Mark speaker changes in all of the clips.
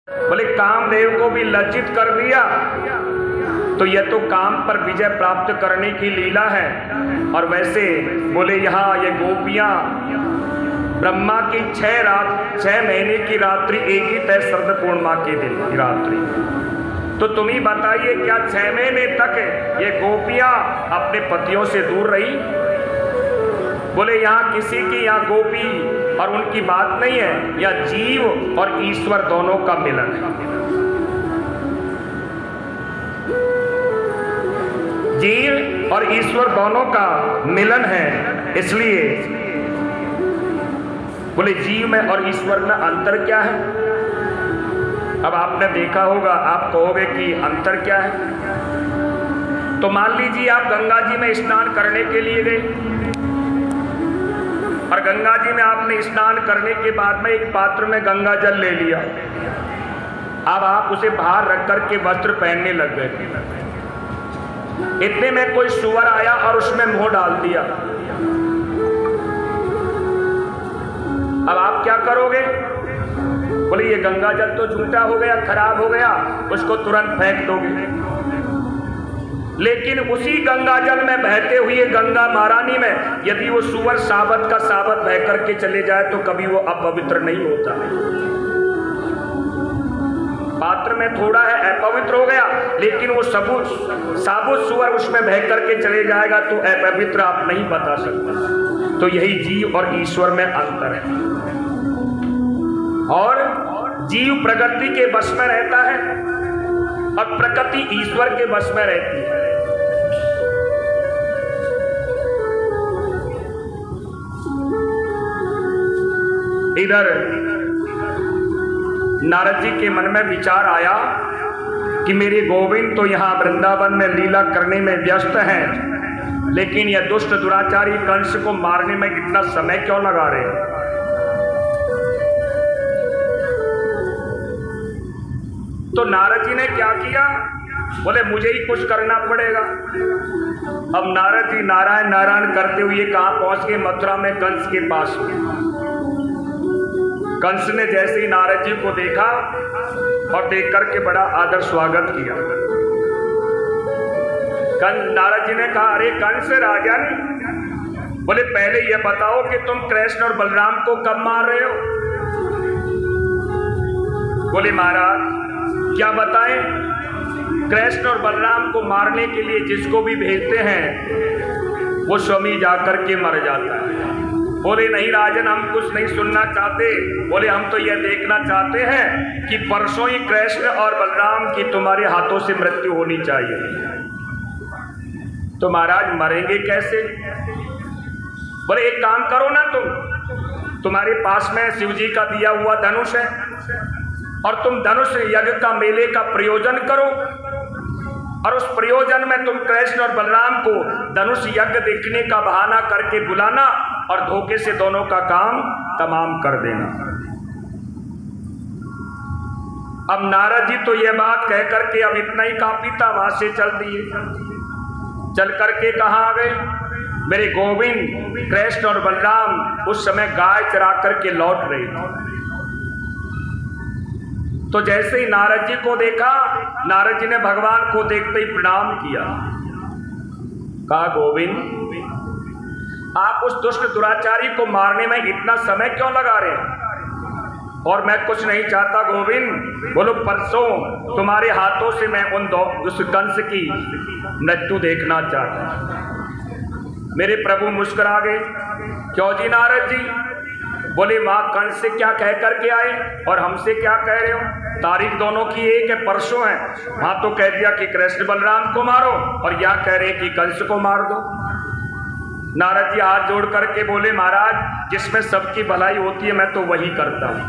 Speaker 1: बोले कामदेव को भी लज्जित कर दिया, तो यह तो काम पर विजय प्राप्त करने की लीला है। और वैसे बोले यहाँ ये गोपियां ब्रह्मा की 6 महीने की रात्रि एक ही तय शरद पूर्णिमा के दिन की रात्रि, तो तुम ही बताइए क्या 6 महीने तक ये गोपियां अपने पतियों से दूर रही? बोले यहाँ किसी की यहाँ गोपी और उनकी बात नहीं है, या जीव और ईश्वर दोनों का मिलन है। जीव और ईश्वर दोनों का मिलन है। इसलिए बोले जीव में और ईश्वर में अंतर क्या है? अब आपने देखा होगा, आप कहोगे कि अंतर क्या है। तो मान लीजिए आप गंगा जी में स्नान करने के लिए गए, और गंगा जी में आपने स्नान करने के बाद में एक पात्र में गंगा जल ले लिया। अब आप उसे बाहर रख करके वस्त्र पहनने लग गए। इतने में कोई सुअर आया और उसमें मुंह डाल दिया। अब आप क्या करोगे? बोले ये गंगा जल तो झूठा हो गया, खराब हो गया, उसको तुरंत फेंक दोगे। लेकिन उसी गंगा जल में बहते हुए गंगा महारानी में यदि वो सुअर साबत का साबत बह करके चले जाए तो कभी वो अपवित्र नहीं होता। पात्र में थोड़ा है अपवित्र हो गया, लेकिन वो साबुत सुअर उसमें बह करके चले जाएगा तो अपवित्र आप नहीं बता सकते। तो यही जीव और ईश्वर में अंतर है। और जीव प्रकृति के वश में रहता है और प्रकृति ईश्वर के वश में रहती है। इधर नारद जी के मन में विचार आया कि मेरे गोविंद तो यहाँ वृंदावन में लीला करने में व्यस्त हैं, लेकिन यह दुष्ट दुराचारी कंस को मारने में इतना समय क्यों लगा रहे हैं। तो नारद जी ने क्या किया? बोले मुझे ही कुछ करना पड़ेगा। अब नारद जी नारायण नारायण करते हुए कहाँ पहुंच गए? मथुरा में कंस के पास में। कंस ने जैसे ही नारद जी को देखा और देख करके बड़ा आदर स्वागत किया। नारद जी ने कहा, अरे कंस राजन, बोले पहले यह बताओ कि तुम कृष्ण और बलराम को कब मार रहे हो? बोले महाराज क्या बताएं, कृष्ण और बलराम को मारने के लिए जिसको भी भेजते हैं वो स्वामी जाकर के मर जाता है। बोले नहीं राजन, हम कुछ नहीं सुनना चाहते। बोले हम तो यह देखना चाहते हैं कि परसों ही कृष्ण और बलराम की तुम्हारे हाथों से मृत्यु होनी चाहिए। तो महाराज मरेंगे कैसे? बोले एक काम करो ना, तुम्हारे पास में शिव जी का दिया हुआ धनुष है और तुम धनुष यज्ञ का मेले का प्रयोजन करो, और उस प्रयोजन में तुम कृष्ण और बलराम को धनुष यज्ञ देखने का बहाना करके बुलाना और धोखे से दोनों का काम तमाम कर देना। अब नारद जी तो यह बात कह करके अब इतना ही काफी था, वहां से चल दिए। चल करके कहाँ आ गए? मेरे गोविंद कृष्ण और बलराम उस समय गाय चरा करके लौट रहे थे। तो जैसे ही नारद जी को देखा, नारद जी ने भगवान को देखते ही प्रणाम किया। कहा गोविंद आप उस दुष्ट दुराचारी को मारने में इतना समय क्यों लगा रहे हैं? और मैं कुछ नहीं चाहता गोविंद। बोलो परसों तुम्हारे हाथों से मैं उस कंस की मृत्यु देखना चाहता। मेरे प्रभु मुस्कुरा गए। क्यों जी नारद जी? बोले माँ कंस से क्या कह करके आए और हमसे क्या कह रहे हो? तारीख दोनों की एक है, परसों है। वहां तो कह दिया कि कृष्ण बलराम को मारो और यहाँ कह रहे कि कंस को मार दो। नारद जी हाथ जोड़ करके बोले महाराज जिसमें सबकी भलाई होती है मैं तो वही करता हूं।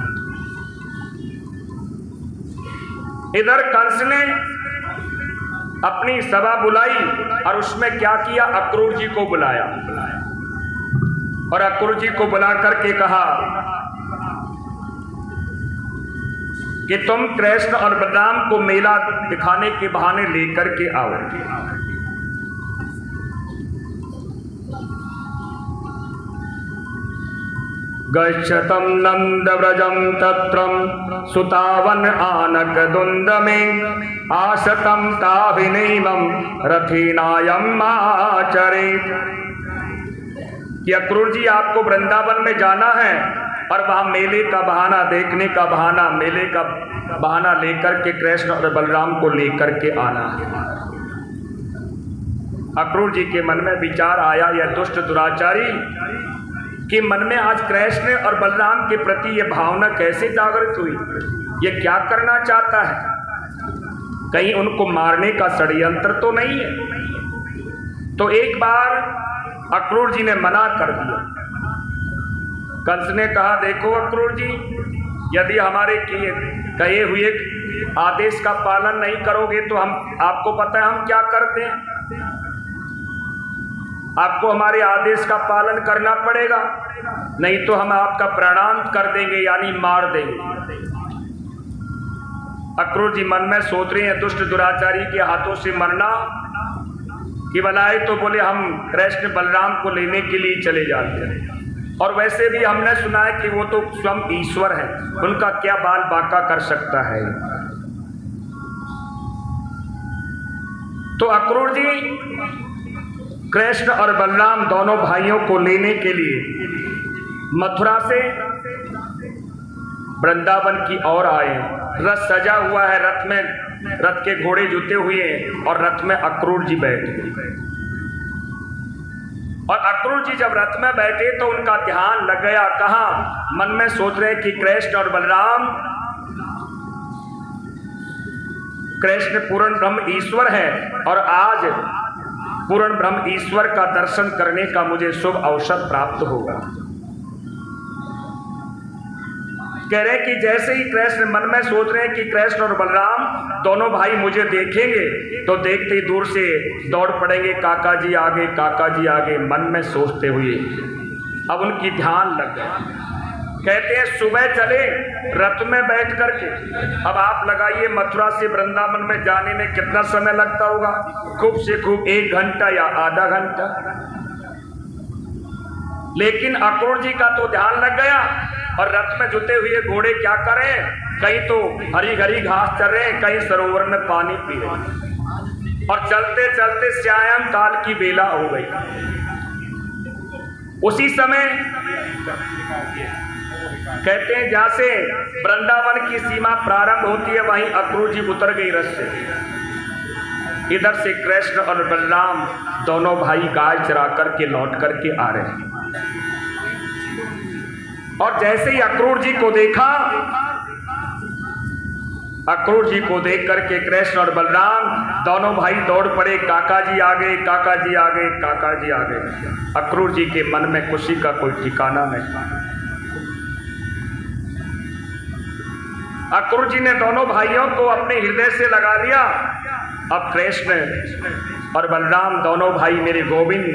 Speaker 1: इधर कंस ने अपनी सभा बुलाई और उसमें क्या किया? अक्रूर जी को बुलाया और अक्रूर जी को बुला करके कहा कि तुम कृष्ण और बलराम को मेला दिखाने के बहाने लेकर के आओ। गच्छतं नन्दव्रजं तत्रं सुतावन आनकदुन्दमे आसतं ताभिनैवं रथेनायम् आचरेत्। कि अक्रूर जी आपको वृंदावन में जाना है और वहां मेले का बहाना, देखने का बहाना, मेले का बहाना लेकर के कृष्ण और बलराम को लेकर के आना है। अक्रूर जी के मन में विचार आया, यह दुष्ट दुराचारी कि मन में आज कृष्ण और बलराम के प्रति यह भावना कैसे जागृत हुई, ये क्या करना चाहता है, कहीं उनको मारने का षड्यंत्र तो नहीं है। तो एक बार अक्रूर जी ने मना कर दिया। कंस ने कहा, देखो अक्रूर जी, यदि हमारे कहे हुए आदेश का पालन नहीं करोगे तो हम, आपको पता है हम क्या करते हैं, आपको हमारे आदेश का पालन करना पड़ेगा, नहीं तो हम आपका प्राणांत कर देंगे, यानी मार देंगे। अक्रूर जी मन में सोच रहे हैं, दुष्ट दुराचारी के हाथों से मरना कि भलाई तो बोले हम कृष्ण बलराम को लेने के लिए चले जाते हैं, और वैसे भी हमने सुना है कि वो तो स्वयं ईश्वर है, उनका क्या बाल बांका कर सकता है। तो अक्रूर जी कृष्ण और बलराम दोनों भाइयों को लेने के लिए मथुरा से वृंदावन की ओर आए। रथ सजा हुआ है, रथ में, रथ के घोड़े जुते हुए हैं और रथ में अक्रूर जी बैठे। और अक्रूर जी जब रथ में बैठे तो उनका ध्यान लग गया, कहाँ, मन में सोच रहे कि कृष्ण और बलराम, कृष्ण पूर्ण ब्रह्म ईश्वर है और आज पूर्ण ब्रह्म ईश्वर का दर्शन करने का मुझे शुभ अवसर प्राप्त होगा। कह रहे कि जैसे ही कृष्ण मन में सोच रहे हैं कि कृष्ण और बलराम दोनों भाई मुझे देखेंगे तो देखते ही दूर से दौड़ पड़ेंगे, काका जी आगे, काका जी आगे, मन में सोचते हुए अब उनकी ध्यान लग गया। कहते हैं सुबह चले रथ में बैठ करके, अब आप लगाइए मथुरा से वृंदावन में जाने में कितना समय लगता होगा, खूब से खूब 1 घंटा या आधा घंटा। लेकिन अक्रूर जी का तो ध्यान लग गया और रथ में जुटे हुए घोड़े क्या करें, कहीं तो हरी हरी घास चल रहे, कहीं सरोवर में पानी पी रहे, और चलते चलते सायं काल की बेला हो गई। उसी समय कहते हैं जहां से वृंदावन की सीमा प्रारंभ होती है वहीं अक्रूर जी उतर गई रथ से। इधर से कृष्ण और बलराम दोनों भाई गाय चरा करके लौट करके आ रहे हैं, और जैसे ही अक्रूर जी को देखा, अक्रूर जी को देख करके कृष्ण और बलराम दोनों भाई दौड़ पड़े, काका जी आगे, काका जी आगे, काका जी आगे। अक्रूर जी के मन में खुशी का कोई ठिकाना नहीं। अक्रूर जी ने दोनों भाइयों को अपने हृदय से लगा लिया। अब कृष्ण और बलराम दोनों भाई मेरे गोविंद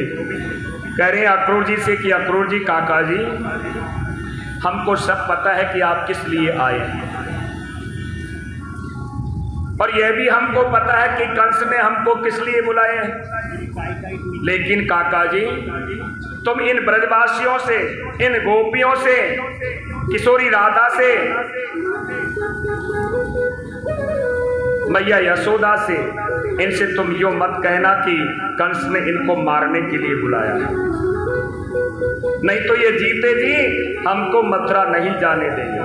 Speaker 1: कह रहे हैं अक्रूर जी से कि अक्रूर जी, काका जी, हमको सब पता है कि आप किस लिए आए हैं, और यह भी हमको पता है कि कंस ने हमको किस लिए बुलाए हैं। लेकिन काका जी, तुम इन ब्रजवासियों से, इन गोपियों से, किशोरी राधा से, मैया यशोदा से, इनसे तुम यो मत कहना कि कंस ने इनको मारने के लिए बुलाया है, नहीं तो ये जीते जी हमको मथुरा नहीं जाने देंगे।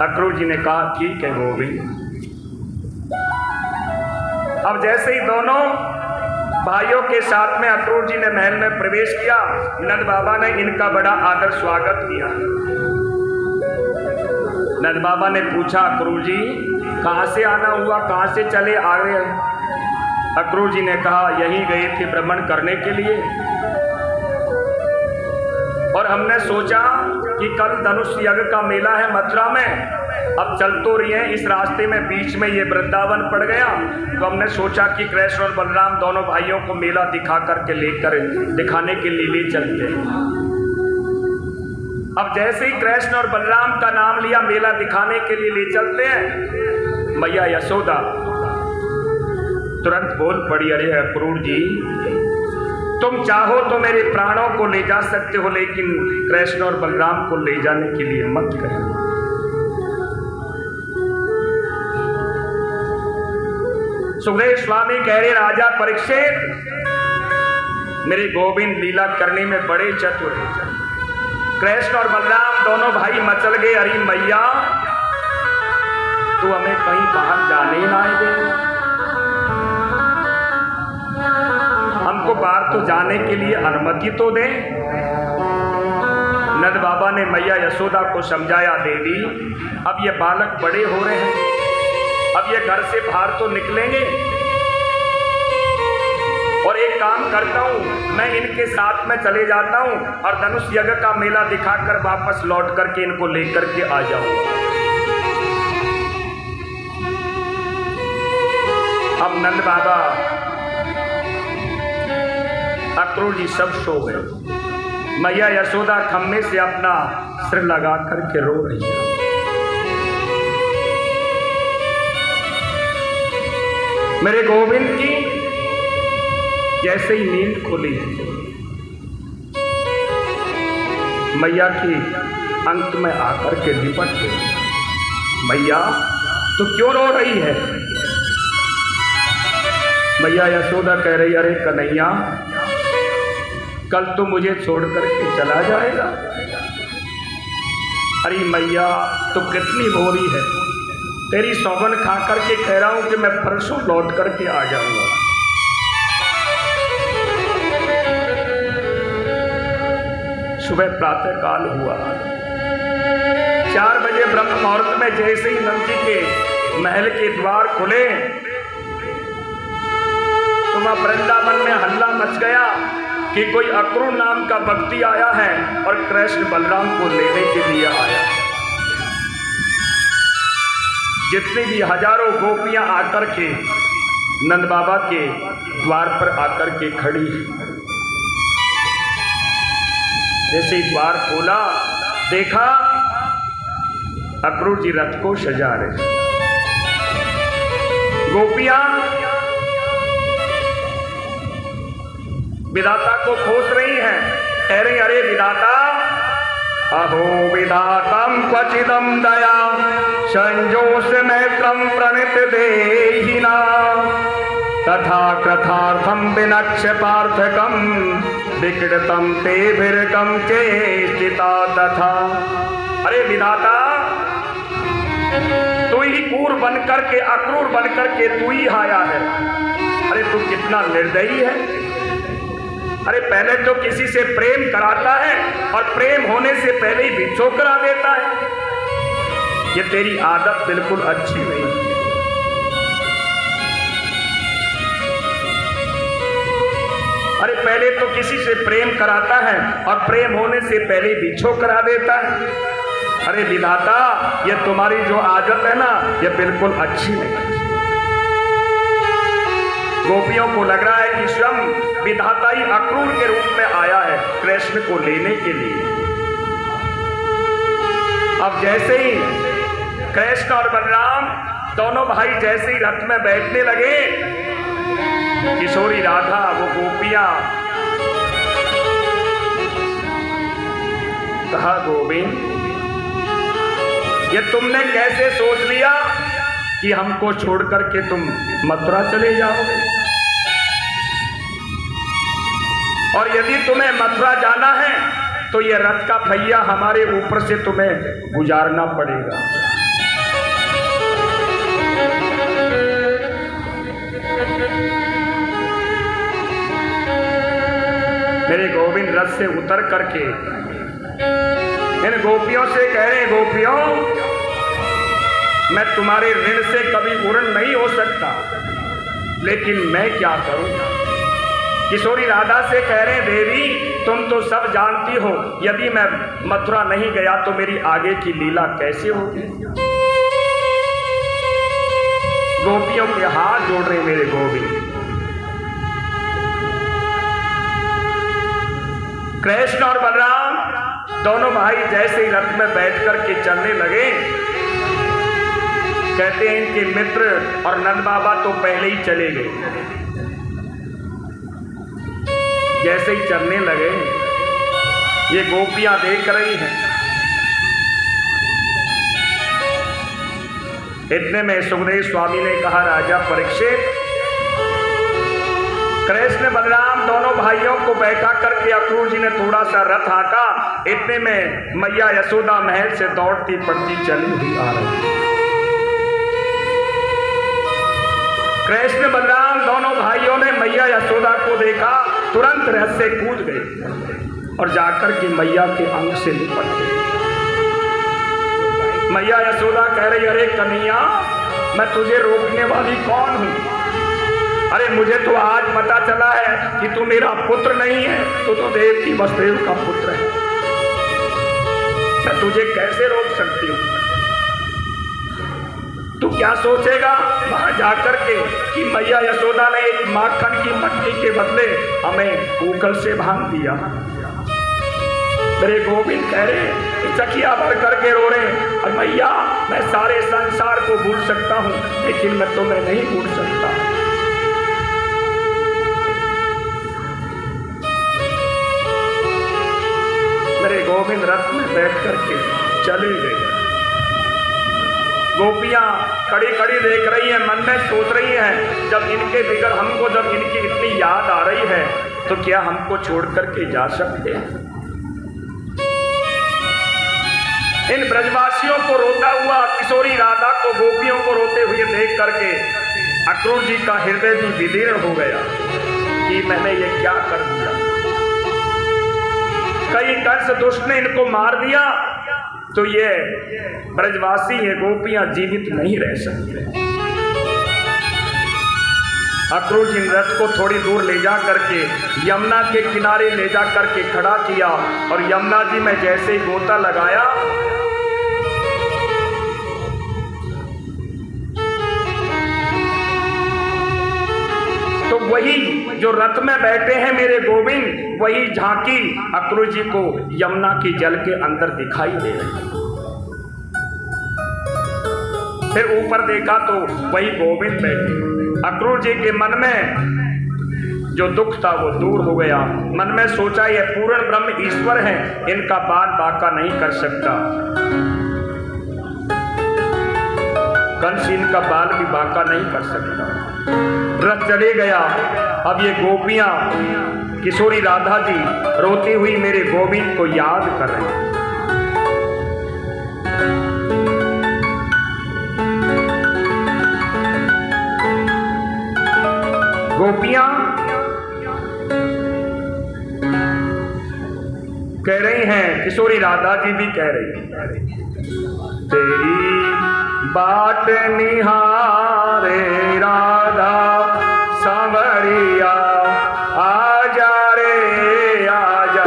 Speaker 1: अक्रूर जी ने कहा ठीक है गोविंद। अब जैसे ही दोनों भाइयों के साथ में अक्रूर जी ने महल में प्रवेश किया, नंद बाबा ने इनका बड़ा आदर स्वागत किया। नंद बाबा ने पूछा अक्रूर जी कहाँ से आना हुआ, कहाँ से चले आ रहे हैं। अक्रूर जी ने कहा यहीं गए थे भ्रमण करने के लिए, और हमने सोचा कि कल धनुष यज्ञ का मेला है मथुरा में, अब चल तो रही है, इस रास्ते में बीच में ये वृंदावन पड़ गया, तो हमने सोचा कि कृष्ण और बलराम दोनों भाइयों को मेला दिखा करके लेकर दिखाने के लिए ले चलते हैं। अब जैसे ही कृष्ण और बलराम का नाम लिया, मेला दिखाने के लिए ले चलते हैं, मैया यशोदा तुरंत बोल पड़ी, अरे अक्रूर जी तुम चाहो तो मेरे प्राणों को ले जा सकते हो, लेकिन कृष्ण और बलराम को ले जाने के लिए मत करो। सुखदेव स्वामी कह रहे, राजा परीक्षित, मेरे गोविंद लीला करने में बड़े चतुर हैं। कृष्ण और बलराम दोनों भाई मचल गए, अरे मैया तू हमें कहीं बाहर जाने ना दे, हमको बाहर तो जाने के लिए अनुमति तो दे। नंद बाबा ने मैया यशोदा को समझाया, देवी अब ये बालक बड़े हो रहे हैं, अब ये घर से बाहर तो निकलेंगे, और एक काम करता हूं, मैं इनके साथ में चले जाता हूं और धनुष यज्ञ का मेला दिखाकर वापस लौट करके इनको लेकर के आ जाऊंगा। अब नंद बाबा, अक्रूर जी सब सो गए। मैया यशोदा खम्भे से अपना सिर लगा करके रो रही है। मेरे गोविंद की जैसे ही नींद खुली, मैया की अंत में आकर के लिपट गई। मैया तो क्यों रो रही है? मैया यशोदा कह रही, अरे कन्हैया कल तो मुझे छोड़ करके चला जाएगा। अरे मैया तो कितनी भोली है, तेरी सौगन खा करके कह रहा हूं कि मैं परसों लौट करके आ जाऊंगा। सुबह प्रातः काल हुआ, 4 बजे ब्रह्म मुहूर्त में जैसे ही नंद जी के महल के द्वार खुले तो वहां वृंदावन में हल्ला मच गया कि कोई अक्रूर नाम का व्यक्ति आया है और कृष्ण बलराम को लेने के लिए आया। जितनी भी हजारों गोपियां आकर के नंद बाबा के द्वार पर आकर के खड़ी, जैसे द्वार खोला देखा अक्रूर जी रथ को सजा रहे। गोपियां विधाता को खोज रही हैं, कह रही, अरे विधाता, अहो विधातम क्वचिदम दया संजोष में क्रम प्रणित देहिना तथा कृथार्थम विनक्ष पार्थकम विकृतम ते भिरकम चेष्टिता तथा। अरे विधाता, तू ही कूर बनकर के, अक्रूर बनकर के तू ही आया है। अरे तू कितना निर्दयी है। अरे पहले तो किसी से प्रेम कराता है और प्रेम होने से पहले ही भिक्षो करा देता है। ये तेरी आदत बिल्कुल अच्छी नहीं। अरे पहले तो किसी से प्रेम कराता है और प्रेम होने से पहले भिक्षो करा देता है। अरे विधाता, ये तुम्हारी जो आदत है ना, ये बिल्कुल अच्छी नहीं। गोपियों को लग रहा है कि स्वयं विधाता ही अक्रूर के रूप में आया है कृष्ण को लेने के लिए। अब जैसे ही कृष्ण और बलराम दोनों भाई जैसे ही रथ में बैठने लगे, किशोरी राधा, वो गोपियां, कहा, गोविंद ये तुमने कैसे सोच लिया कि हमको छोड़ करके तुम मथुरा चले जाओगे? और यदि तुम्हें मथुरा जाना है तो ये रथ का पहिया हमारे ऊपर से तुम्हें गुजारना पड़ेगा। मेरे गोविंद रथ से उतर करके इन गोपियों से कह रहे, गोपियों मैं तुम्हारे ऋण से कभी पूर्ण नहीं हो सकता, लेकिन मैं क्या करूं? किशोरी राधा से कह रहे, देवी तुम तो सब जानती हो, यदि मैं मथुरा नहीं गया तो मेरी आगे की लीला कैसे होगी? गोपियों के हाथ जोड़ रहे मेरे गोविंद। कृष्ण और बलराम दोनों भाई जैसे ही रथ में बैठ करके चलने लगे, कहते हैं इनके मित्र और नंद बाबा तो पहले ही चले गए। जैसे ही चलने लगे, ये गोपियां देख रही हैं। इतने में सुखदेव स्वामी ने कहा, राजा परीक्षित, कृष्ण बलराम दोनों भाइयों को बैठा करके अक्रूर जी ने थोड़ा सा रथ हाका। इतने में मैया यशोदा महल से दौड़ती पड़ती चली हुई आ रही। कृष्ण बलराम दोनों भाइयों ने मैया यशोदा को देखा, तुरंत रथ से कूद गए और जाकर के मैया के अंग से लिपट गए। मैया यशोदा कह रही, अरे कन्हैया, मैं तुझे रोकने वाली कौन हूं? अरे मुझे तो आज पता चला है कि तू मेरा पुत्र नहीं है, तो देवकी वसुदेव का पुत्र है। मैं तुझे कैसे रोक सकती हूँ? तू क्या सोचेगा वहां जाकर के कि मैया यशोदा ने एक माखन की मट्टी के बदले हमें ऊखल से बांध दिया। मेरे गोविंद कह रहे, चकिया भर करके रो रहे, और मैया, मैं सारे संसार को भूल सकता हूँ, लेकिन मैं तुम्हें नहीं भूल सकता। मेरे गोविंद रथ में बैठ करके चले गए। गोपियां खड़ी खड़ी देख रही हैं, मन में सोच रही हैं, जब इनके बिगड़ हमको, जब इनकी इतनी याद आ रही है, तो क्या हमको छोड़ करके जा सकते हैं? इन ब्रजवासियों को रोता हुआ, किशोरी राधा को, गोपियों को रोते हुए देख करके अक्रूर जी का हृदय भी विदीर्ण हो गया कि मैंने ये क्या कर दिया। कई कंस दुष्ट ने इनको मार दिया, तो ये ब्रजवासी, ये गोपियां जीवित नहीं रह सकते। अक्रूर जी रथ को थोड़ी दूर ले जा करके यमुना के किनारे ले जा करके खड़ा किया, और यमुना जी में जैसे ही गोता लगाया, तो वही जो रथ में बैठे हैं मेरे गोविंद, वही झांकी अक्रूर जी को यमुना की जल के अंदर दिखाई दे रही। फिर ऊपर देखा तो वही गोविंद बैठे। अक्रूर जी के मन में जो दुख था वो दूर हो गया। मन में सोचा, ये पूर्ण ब्रह्म ईश्वर है, इनका बाल बांका नहीं कर सकता, कंस इनका बाल भी बांका नहीं कर सकता। रथ चले गया। अब ये गोपियां, किशोरी राधा जी रोती हुई मेरे गोविंद को याद कर रही हैं। गोपियां कह रही हैं, किशोरी राधा जी भी कह रही हैं, तेरी बाट निहारे राधा सांवरिया, आजा रे आजा,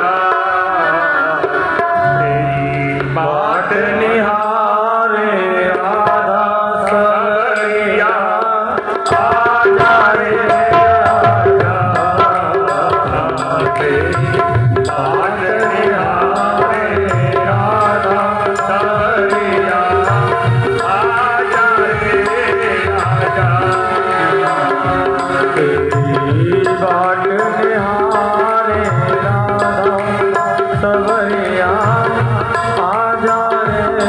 Speaker 1: तेरी बाट निहारे राधा सांवरिया, आजा रे आजा, तेरी बाट निहारे राधा सांवरिया, आजा रे आजा, तेरी बाट निहारे राधा सांवरिया, आजा रे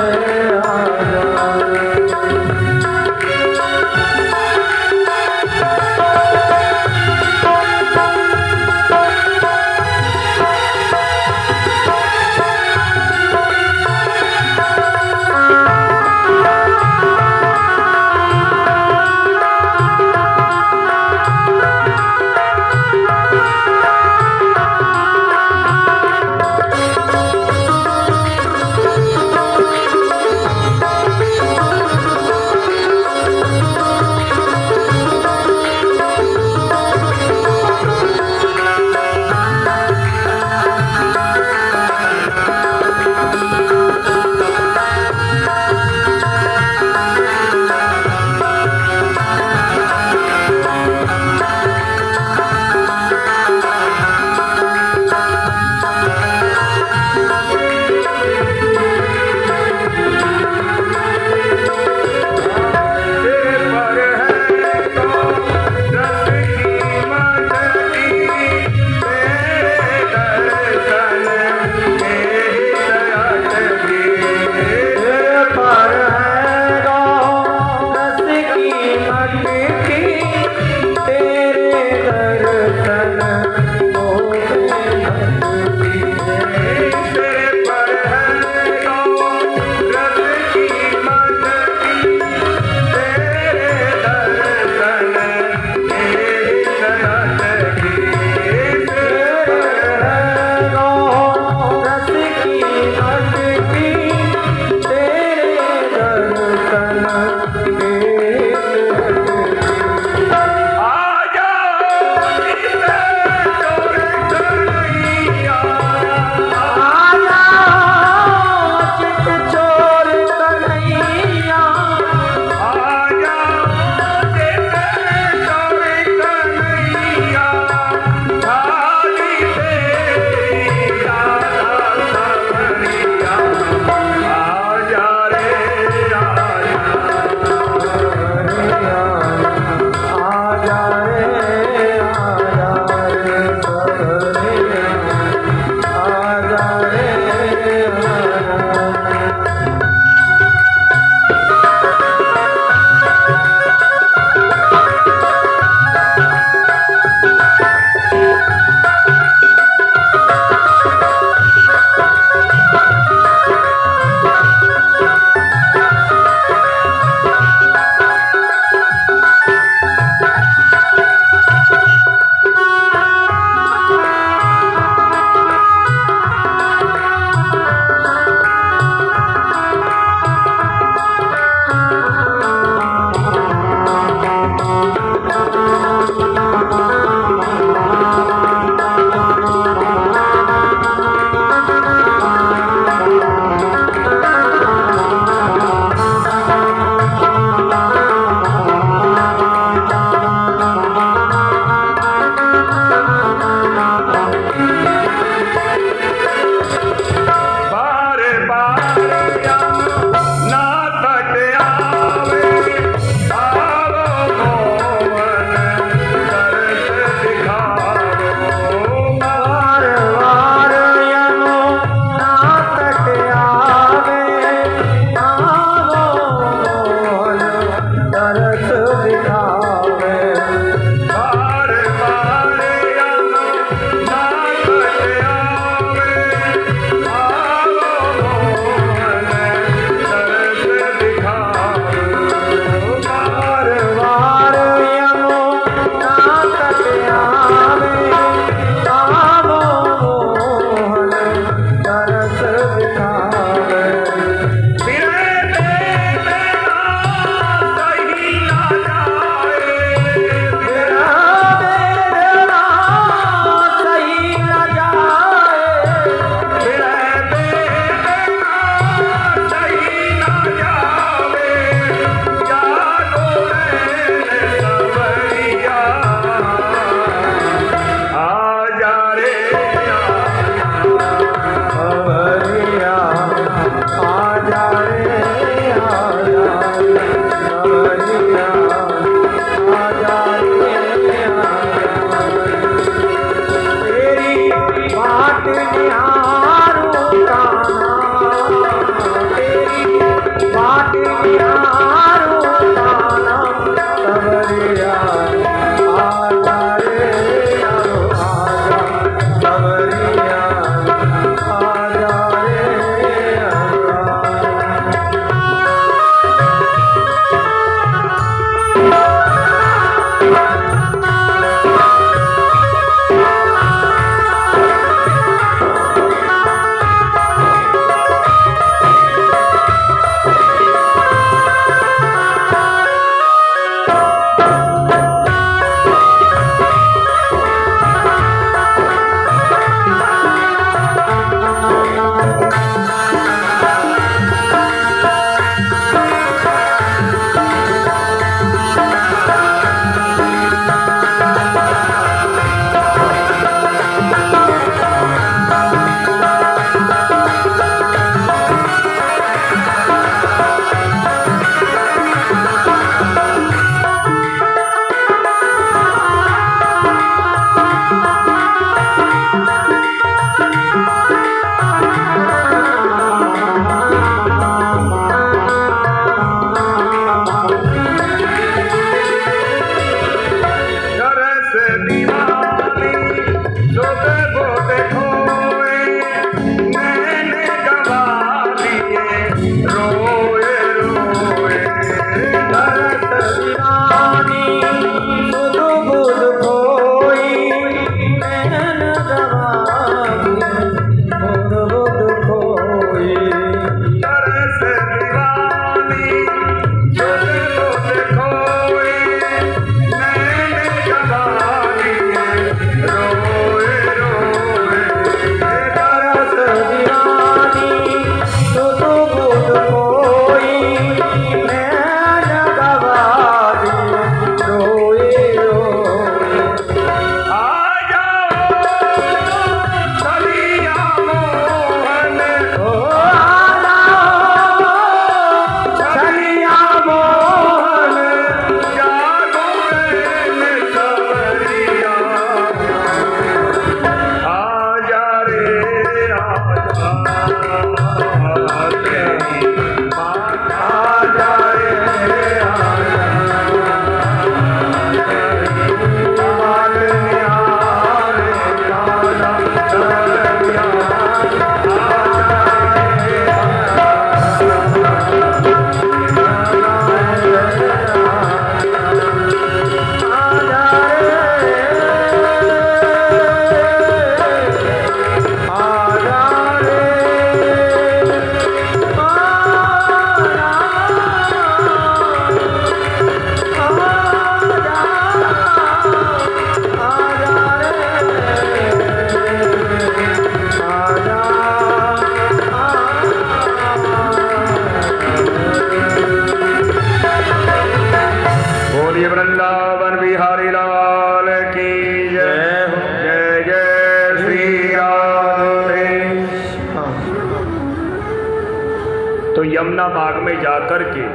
Speaker 1: यमुना बाग में जाकर के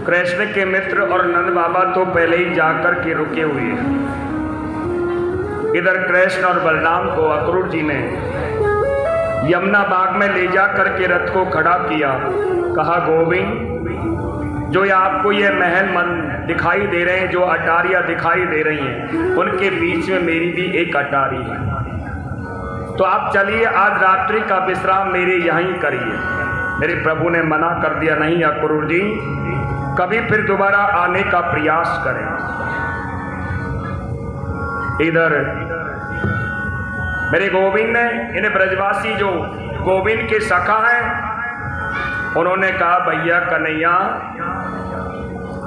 Speaker 1: कृष्ण के मित्र और नंद बाबा तो पहले ही जाकर के रुके हुए हैं। इधर कृष्ण और बलराम को अक्रूर जी ने यमुना बाग में ले जा करके रथ को खड़ा किया। कहा, गोविंद, जो आपको ये महल मन दिखाई दे रहे हैं, जो अटारियां दिखाई दे रही हैं, उनके बीच में मेरी भी एक अटारी है। तो आप चलिए, आज रात्रि का विश्राम मेरे यहीं करिए। मेरे प्रभु ने मना कर दिया, नहीं अक्रूर जी, कभी फिर दोबारा आने का प्रयास करें। इधर मेरे गोविंद ने इन्हें ब्रजवासी जो गोविंद के सखा हैं, उन्होंने कहा, भैया कन्हैया,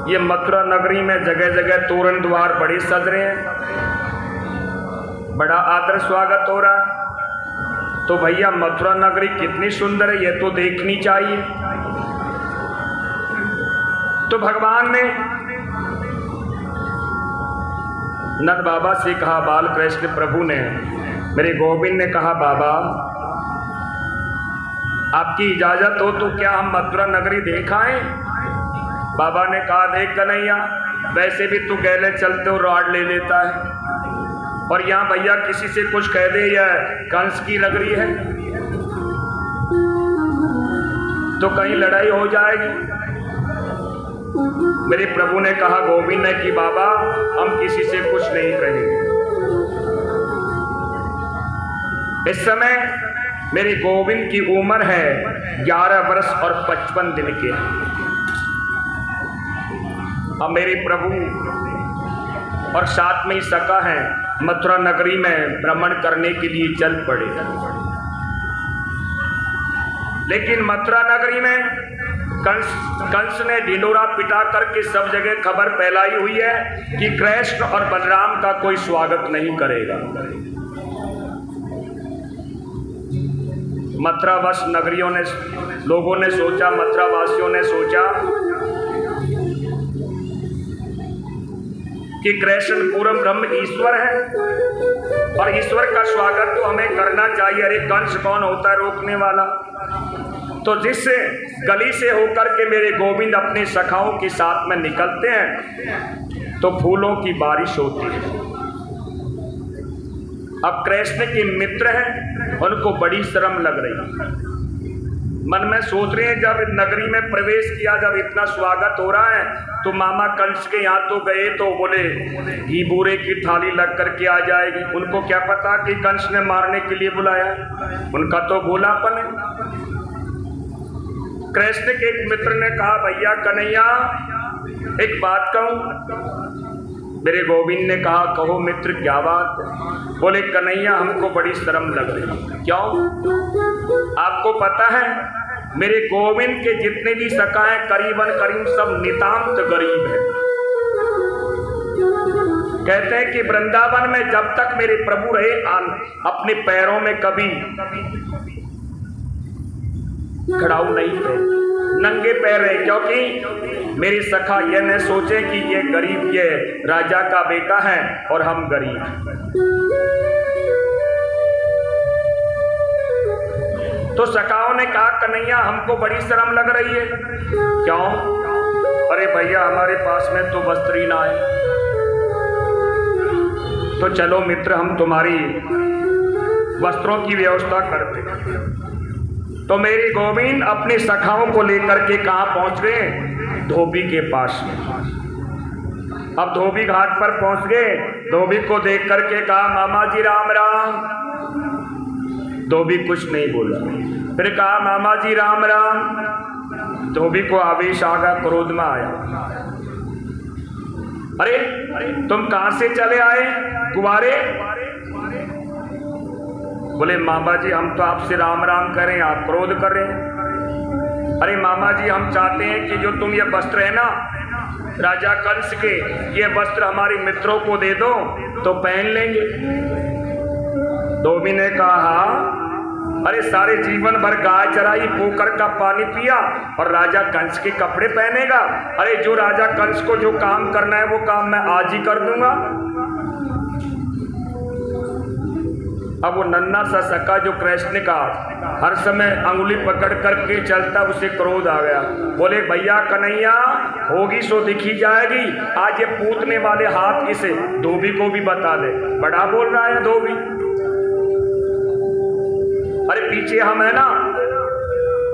Speaker 1: ये मथुरा नगरी में जगह जगह तोरण द्वार बड़े सज रहे हैं, बड़ा आदर स्वागत हो रहा है, तो भैया मथुरा नगरी कितनी सुंदर है, ये तो देखनी चाहिए। तो भगवान ने नंद बाबा से कहा, बाल कृष्ण प्रभु ने, मेरे गोविंद ने कहा, बाबा आपकी इजाजत हो तो क्या हम मथुरा नगरी देख आए? बाबा ने कहा, देख कन्हैया, वैसे भी तू गैले चलते हो रॉड ले लेता है, और यहाँ भैया किसी से कुछ कह दे यह कंस की नगरी है तो कहीं लड़ाई हो जाएगी। मेरे प्रभु ने कहा, गोविंद ने, कि बाबा हम किसी से कुछ नहीं कहेंगे। इस समय मेरे गोविंद की उम्र है 11 वर्ष और 55 दिन के। अब मेरे प्रभु और साथ में ही सखा है मथुरा नगरी में भ्रमण करने के लिए चल पड़े। लेकिन मथुरा नगरी में कंस ने ढिंडोरा पिटा करके सब जगह खबर फैलाई हुई है कि कृष्ण और बलराम का कोई स्वागत नहीं करेगा। मथुरावास नगरियों ने, लोगों ने सोचा, मथुरावासियों ने सोचा कि कृष्ण पूर्ण ब्रह्म ईश्वर है और ईश्वर का स्वागत तो हमें करना चाहिए। अरे कंस कौन होता है रोकने वाला? तो जिस गली से होकर के मेरे गोविंद अपने सखाओं के साथ में निकलते हैं तो फूलों की बारिश होती है। अब कृष्ण के मित्र हैं, उनको बड़ी शर्म लग रही, मन में सोच रहे हैं, जब नगरी में प्रवेश किया, जब इतना स्वागत हो रहा है, तो मामा कंस के यहाँ तो गए तो बोले घी बूरे की थाली लग करके आ जाएगी। उनको क्या पता कि कंस ने मारने के लिए बुलाया, उनका तो भोलापन है। कृष्ण के एक मित्र ने कहा, भैया कन्हैया एक बात कहूं? मेरे गोविंद ने कहा, कहो मित्र, क्या बात है? बोले, कन्हैया हमको बड़ी शर्म लग रही। क्यों? आपको पता है मेरे गोविंद के जितने भी सखा हैं करीबन करीब सब नितांत गरीब हैं। कहते हैं कि वृंदावन में जब तक मेरे प्रभु रहे अपने पैरों में कभी खड़ाऊ नहीं थे, नंगे पैर रहे, क्योंकि मेरे सखा ये न सोचे कि ये गरीब, ये राजा का बेटा है और हम गरीब। तो सखाओं ने कहा, कन्हैया हमको बड़ी शर्म लग रही है। क्यों? अरे भैया हमारे पास में तो वस्त्र ही ना है। तो चलो मित्र, हम तुम्हारी वस्त्रों की व्यवस्था करते। तो मेरे गोविंद अपने सखाओं को लेकर के कहाँ पहुंच गए? धोबी के पास में। अब धोबी घाट पर पहुंच गए, धोबी को देख करके कहा, मामा जी राम राम। धोबी कुछ नहीं बोला। फिर कहा, मामा जी राम राम। धोबी को आवेश आ गया, क्रोध में आया। अरे तुम कहां से चले आए कुंवारे? बोले, मामा जी हम तो आपसे राम राम करें, आप क्रोध कर रहे हैं। अरे मामा जी हम चाहते हैं कि जो तुम ये वस्त्र है ना राजा कंस के, ये वस्त्र हमारे मित्रों को दे दो तो पहन लेंगे। धोबी ने कहा, अरे सारे जीवन भर गाय चराई, पोखर का पानी पिया और राजा कंस के कपड़े पहनेगा? अरे जो राजा कंस को जो काम करना है वो काम मैं आज ही कर दूंगा। अब वो नन्हा सा सखा जो कृष्ण का हर समय अंगुली पकड़ करके चलता, उसे क्रोध आ गया। बोले भैया कन्हैया, होगी सो दिखी जाएगी, आज ये पूतने वाले हाथ इसे धोबी को भी बता दे। बड़ा बोल रहा है धोबी, अरे पीछे हम है ना।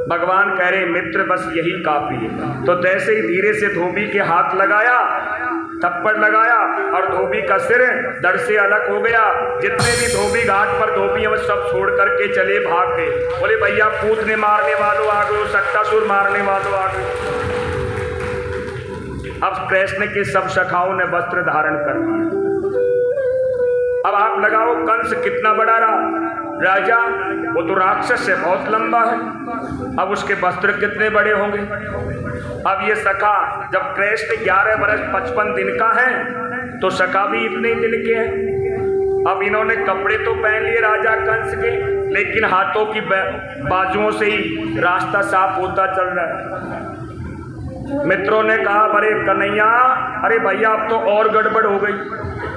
Speaker 1: भगवान कह रहे मित्र बस यही काफी है। तो जैसे ही धीरे से धोबी के हाथ लगाया, थप्पड़ लगाया और धोबी का सिर दर से अलग हो गया। जितने भी धोबी घाट पर धोबी हैं वो सब छोड़ करके चले, भाग गए। बोले भैया पूतने मारने वालों आ गए, सक्तासुर मारने वालों आ गए। अब कृष्ण के सब सखाओं ने वस्त्र धारण कर लिया। अब आप लगाओ कंस कितना बड़ा राजा, वो तो राक्षस है, बहुत लंबा है। अब उसके वस्त्र कितने बड़े होंगे। अब ये सखा, जब कृष्ण 11 वर्ष 55 दिन का है तो सखा भी इतने दिन के हैं। अब इन्होंने कपड़े तो पहन लिए राजा कंस के, लेकिन हाथों की बाजुओं से ही रास्ता साफ होता चल रहा है। मित्रों ने कहा अरे कन्हैया, अरे भैया अब तो और गड़बड़ हो गई।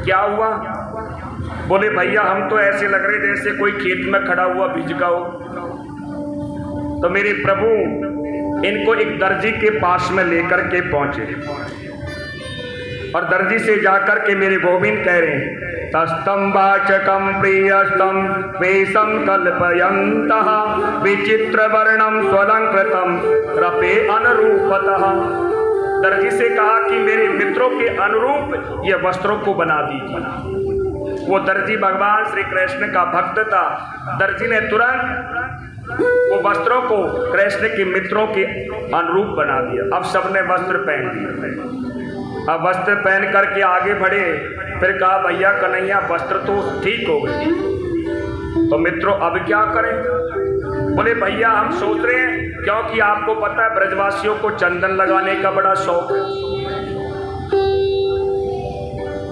Speaker 1: क्या हुआ? बोले भैया हम तो ऐसे लग रहे जैसे कोई खेत में खड़ा हुआ भिजगा हो। तो मेरे प्रभु इनको एक दर्जी के पास में लेकर के पहुंचे और दर्जी से जाकर के मेरे गोविंद कह रहे हैं तस्तम वाचकम प्रियस्तम वेशम कल्पयन्तः विचित्र वर्णम स्वलंकृतम रपे अनुरूपतः। दर्जी से कहा कि मेरे मित्रों के अनुरूप ये वस्त्रों को बना दीजिए। वो दर्जी भगवान श्री कृष्ण का भक्त था। दर्जी ने तुरंत वो वस्त्रों को कृष्ण के मित्रों के अनुरूप बना दिया। अब सबने वस्त्र पहन दिए। अब वस्त्र पहन करके आगे बढ़े। फिर कहा भैया कन्हैया वस्त्र तो ठीक हो गए, तो मित्रों अब क्या करें? बोले भैया हम सोच रहे हैं, क्योंकि आपको पता है ब्रजवासियों को चंदन लगाने का बड़ा शौक है।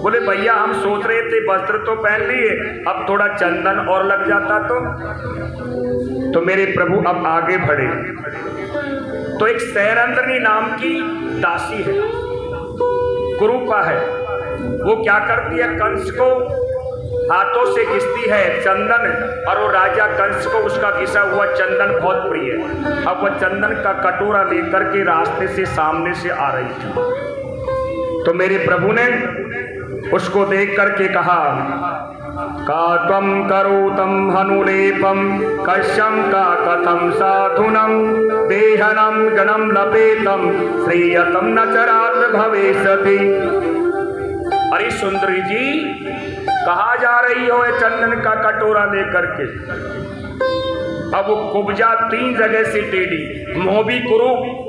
Speaker 1: बोले भैया हम सोच रहे थे वस्त्र तो पहन लिए, अब थोड़ा चंदन और लग जाता तो मेरे प्रभु अब आगे बढ़े। तो एक सैरंद्रनी नाम की दासी है, कुरूपा है। वो क्या करती है, कंस को हाथों से घिसती है चंदन, और वो राजा कंस को उसका घिसा हुआ चंदन बहुत प्रिय है। अब वह चंदन का कटोरा लेकर के रास्ते से सामने से आ रही थी। तो मेरे प्रभु ने उसको देख करके कहा का त्वं करोतं हनुलेपं कश्यं का कथं साधुनं देहनं गणं लपेतं श्रीयतं न चरात् भवेशति। अरे सुंदरी जी कहाँ जा रही हो ये चंदन का कटोरा लेकर के? अब वो कुब्जा 3 जगह से टेढ़ी, मुंह भी कुरूप।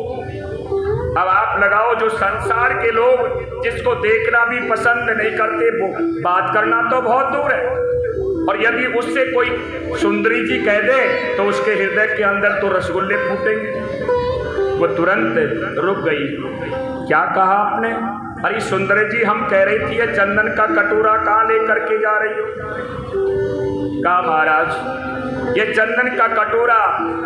Speaker 1: अब आप लगाओ जो संसार के लोग जिसको देखना भी पसंद नहीं करते, वो बात करना तो बहुत दूर है, और यदि उससे कोई सुंदरी जी कह दे तो उसके हृदय के अंदर तो रसगुल्ले फूटेंगे। वो तुरंत रुक गई। क्या कहा आपने? अरे सुंदरी जी हम कह रही थी ये चंदन का कटोरा कहाँ लेकर के जा रही हो? कहा महाराज ये चंदन का कटोरा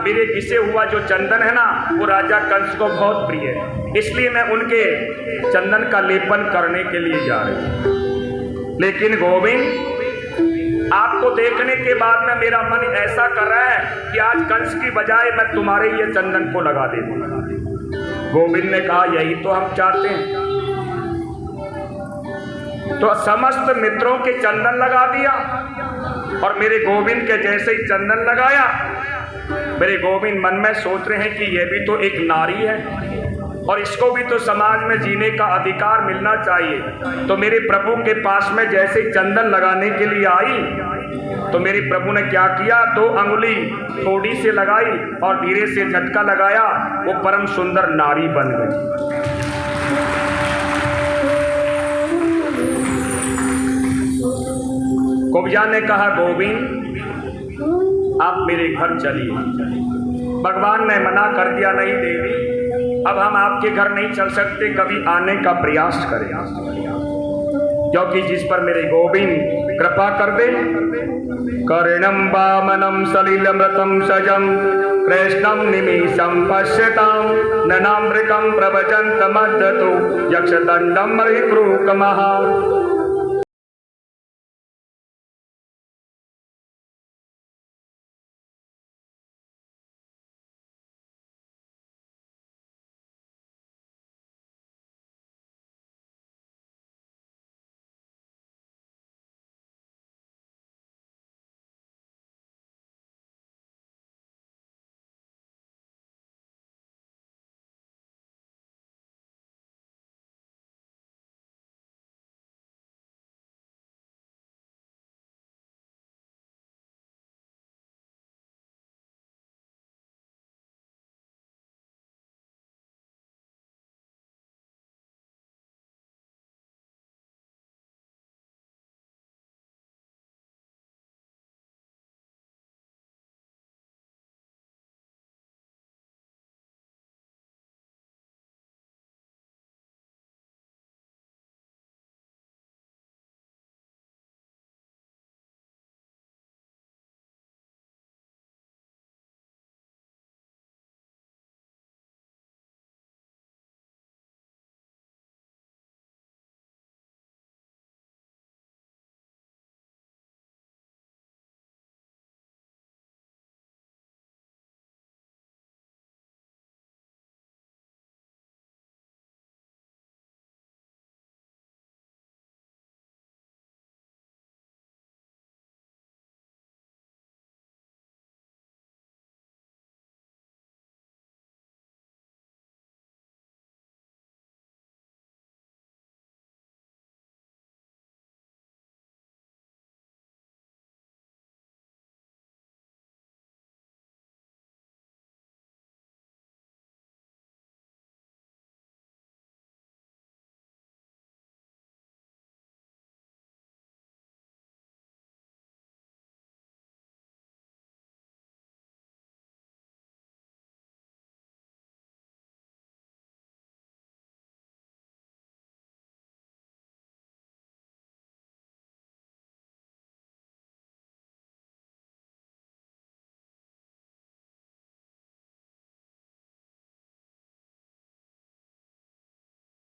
Speaker 1: मेरे घिसे हुआ जो चंदन है ना, वो राजा कंस को बहुत प्रिय है, इसलिए मैं उनके चंदन का लेपन करने के लिए जा रही हूँ। लेकिन गोविंद आपको देखने के बाद में मेरा मन ऐसा कर रहा है कि आज कंस की बजाय मैं तुम्हारे ये चंदन को लगा देता। गोविंद ने कहा यही तो हम चाहते हैं। तो समस्त मित्रों के चंदन लगा दिया, और मेरे गोविंद के जैसे ही चंदन लगाया, मेरे गोविंद मन में सोच रहे हैं कि यह भी तो एक नारी है और इसको भी तो समाज में जीने का अधिकार मिलना चाहिए। तो मेरे प्रभु के पास में जैसे ही चंदन लगाने के लिए आई, तो मेरे प्रभु ने क्या किया, 2 अंगुली थोड़ी से लगाई और धीरे से झटका लगाया, वो परम सुंदर नारी बन गई। कुब्जा ने कहा गोविंद आप मेरे घर चलिए। भगवान ने मना कर दिया, नहीं देवी अब हम आपके घर नहीं चल सकते, कभी आने का प्रयास करें, क्योंकि जिस पर मेरे गोविंद कृपा कर दे। कर्णम वामनम सलिलमृतं सजम कृष्णं निमेषं पश्यतां ननामृकं प्रवचन्तमद्दतु यक्षदण्डं मरिक्रूकमः।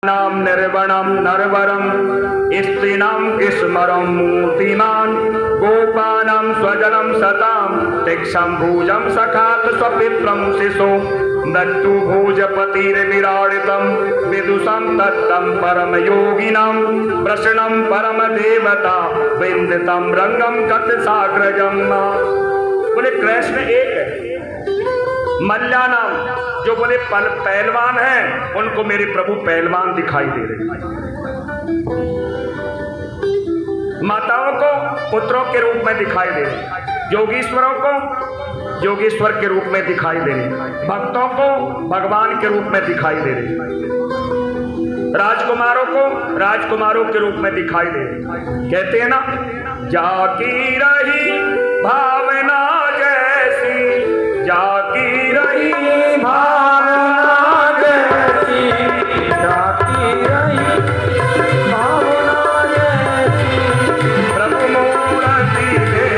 Speaker 1: नाम निर्वणम नरवरम स्त्रीणाम स्मरम मूर्तिमान गोपानां स्वजनम सताम तिक्षम भूजम सखात स्वपित्रम शिशो मृत्यु भोजपतिर्विराडितम विदुषम तत्तम परम योगिनां प्रश्नम परम देवता विंदितम रंगम कथ साग्रजम। बोले कृष्ण एक है। मल्लानाम जो बोले पहलवान हैं उनको मेरे प्रभु पहलवान दिखाई दे रहे हैं। माताओं को पुत्रों के रूप में दिखाई दे रहे, योगीश्वरों को योगेश्वर के रूप में दिखाई दे रहे, भक्तों को भगवान के रूप में दिखाई दे रहे, राजकुमारों को राजकुमारों के रूप में दिखाई दे रहे। कहते हैं ना, जाकी रही भावना जैसी, जाकी रही भावना जैसी, जाकी रही भावना जैसी, प्रभु मूर्ति दे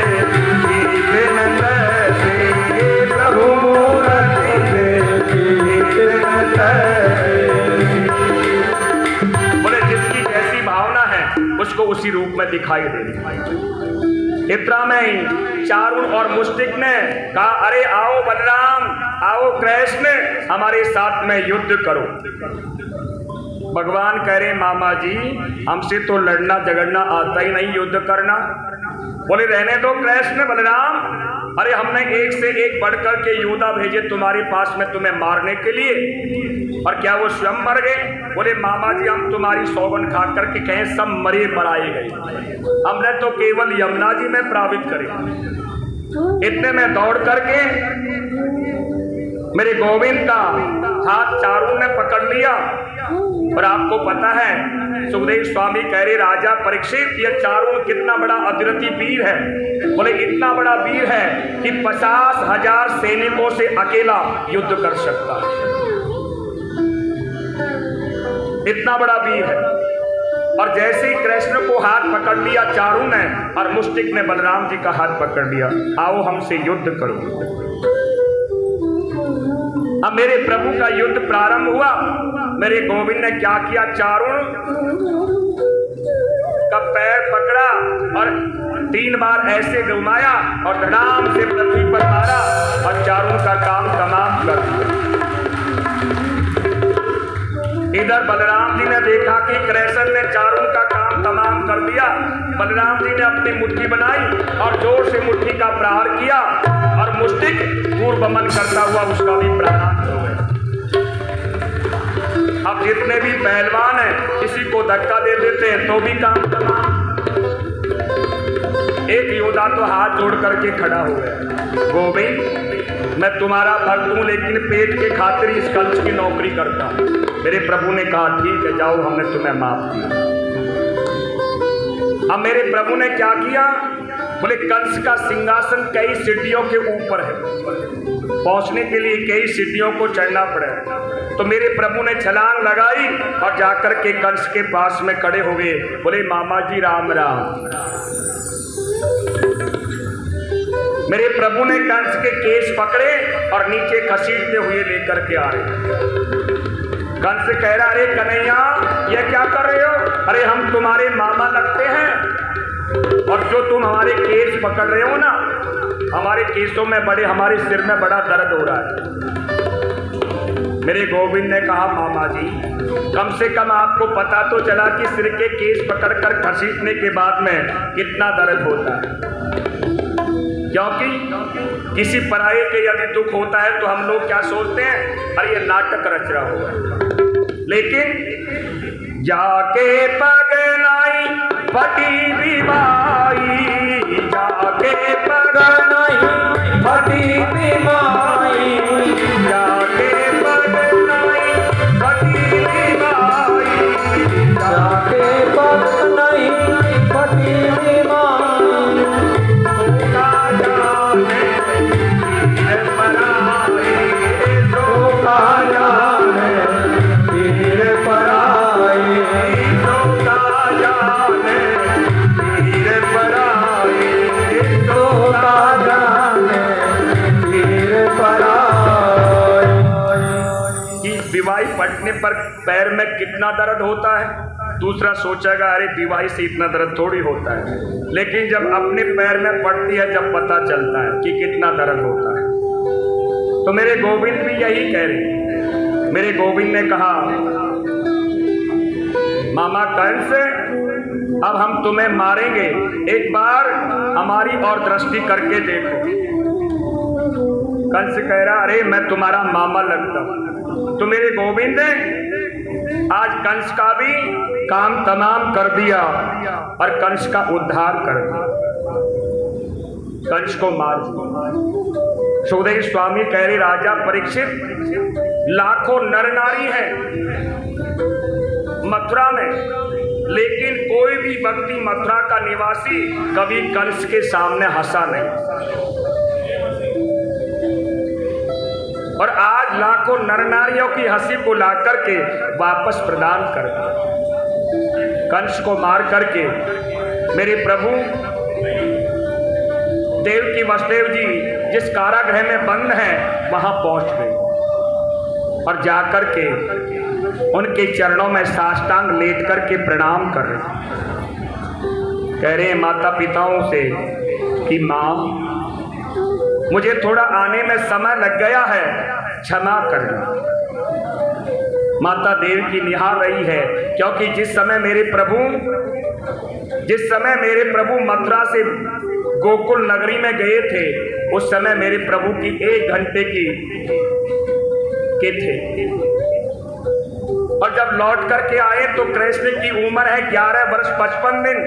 Speaker 1: प्रभु मूर्ति दे। बोले जिसकी जैसी भावना है उसको उसी रूप में दिखाई दे। इतना में चारुण और मुष्टिक ने कहा, अरे आओ बलराम, आओ कृष्ण, हमारे साथ में युद्ध करो। भगवान कह रहे, मामा जी हमसे तो लड़ना झगड़ना आता ही नहीं, युद्ध करना। बोले रहने दो कृष्ण बलराम, अरे हमने एक से एक बढ़कर के योद्धा भेजे तुम्हारे पास में तुम्हें मारने के लिए, और क्या वो स्वयं मर गए? बोले मामा जी हम तुम्हारी सौगंध खा करके कहें सब मरे मराए गए, हमने तो केवल यमुना जी में प्रावित करे। इतने में दौड़ करके मेरे गोविंद का हाथ चारुण ने पकड़ लिया। और आपको पता है सुखदेव स्वामी कह रहे, राजा परीक्षित यह चारुण कितना बड़ा अद्वितीय वीर है। बोले इतना बड़ा वीर है कि 50,000 सैनिकों से अकेला युद्ध कर सकता है, इतना बड़ा वीर है। और जैसे ही कृष्ण को हाथ पकड़ लिया चारुण ने, और मुष्टिक ने बलराम जी का हाथ पकड़ लिया, आओ हमसे युद्ध करो। अब मेरे प्रभु का युद्ध प्रारंभ हुआ। मेरे गोविंद ने क्या किया, चारुण का पैर पकड़ा और 3 बार ऐसे घुमाया और धड़ाम से पृथ्वी पर मारा, और चारुण का काम तमाम कर दिया। इधर बलराम जी ने देखा कि कृष्ण ने चारुण का काम तमाम कर दिया। बलराम जी ने अपनी मुट्ठी बनाई और जोर से मुट्ठी का प्रहार किया, और मुष्टिक पूर्वमन करता हुआ उसका भी प्राणांत हो गया। अब जितने भी पहलवान हैं किसी को धक्का दे देते हैं तो भी काम तमाम। एक योद्धा तो हाथ जोड़ करके खड़ा हो गया, गोविंद मैं तुम्हारा भक्त हूं, लेकिन पेट के खातिर इस कंस की नौकरी करता हूं। मेरे प्रभु ने कहा ठीक है जाओ, हमने तुम्हें माफ किया। अब मेरे प्रभु ने क्या किया, बोले कंस का सिंहासन कई सीढ़ियों के ऊपर है, पहुंचने के लिए कई सीढ़ियों को चढ़ना पड़े। तो मेरे प्रभु ने छलांग लगाई और जाकर के कंस के पास में खड़े हो गए। बोले मामा जी राम राम। मेरे प्रभु ने कंस के केस पकड़े और नीचे घसीटते हुए लेकर के आ रहे। कंस कह रहा, अरे कन्हैया ये क्या कर रहे हो? अरे हम तुम्हारे मामा लगते हैं, और जो तुम हमारे केस पकड़ रहे हो ना, हमारे केसों में बड़े, हमारे सिर में बड़ा दर्द हो रहा है। मेरे गोविंद ने कहा मामा जी कम से कम आपको पता तो चला कि सिर के केस पकड़कर घसीटने के बाद में कितना दर्द होता है। क्योंकि किसी पराये के यदि दुख होता है तो हम लोग क्या सोचते हैं, अरे ये नाटक रच रहा होगा। लेकिन जाके पगनाई फटी बीमाई, जाके पगनाई फटी बीमाई, जाके पगनाई फटी बीमाई, जाके पगनाई फटी बीमाई। तो दीवाई पटने पर पैर में कितना दर्द होता है। दूसरा सोचेगा अरे दीवाई से इतना दर्द थोड़ी होता है, लेकिन जब अपने पैर में पड़ती है जब पता चलता है कि कितना दर्द होता है। तो मेरे गोविंद भी यही कह रहे। मेरे गोविंद ने कहा मामा कंस, अब हम तुम्हें मारेंगे, एक बार हमारी और दृष्टि करके देखो। कंस कह रहा अरे मैं तुम्हारा मामा लगता हूं। तो मेरे गोविंद ने आज कंस का भी काम तमाम कर दिया और कंस का उद्धार कर दिया, कंस को मार दिया। सुखदेव स्वामी कह रहे राजा परीक्षित, लाखों नर नारी हैं मथुरा में, लेकिन कोई भी व्यक्ति मथुरा का निवासी कभी कंस के सामने हंसा नहीं। और आज लाखों नर नारियों की हंसी को ला करके वापस प्रदान कर दिया। कंस को मार करके मेरे प्रभु देवकी वसुदेव जी जिस कारागृह में बंद हैं वहां पहुंच गए और जाकर के उनके चरणों में साष्टांग लेट करके प्रणाम कर रहे। कह रहे माता पिताओं से कि माँ मुझे थोड़ा आने में समय लग गया है, क्षमा करना। माता देवकी निहार रही है, क्योंकि जिस समय मेरे प्रभु मथुरा से गोकुल नगरी में गए थे उस समय मेरे प्रभु की 1 घंटे के थे, और जब लौट करके आए तो कृष्ण की उम्र है 11 वर्ष 55 दिन,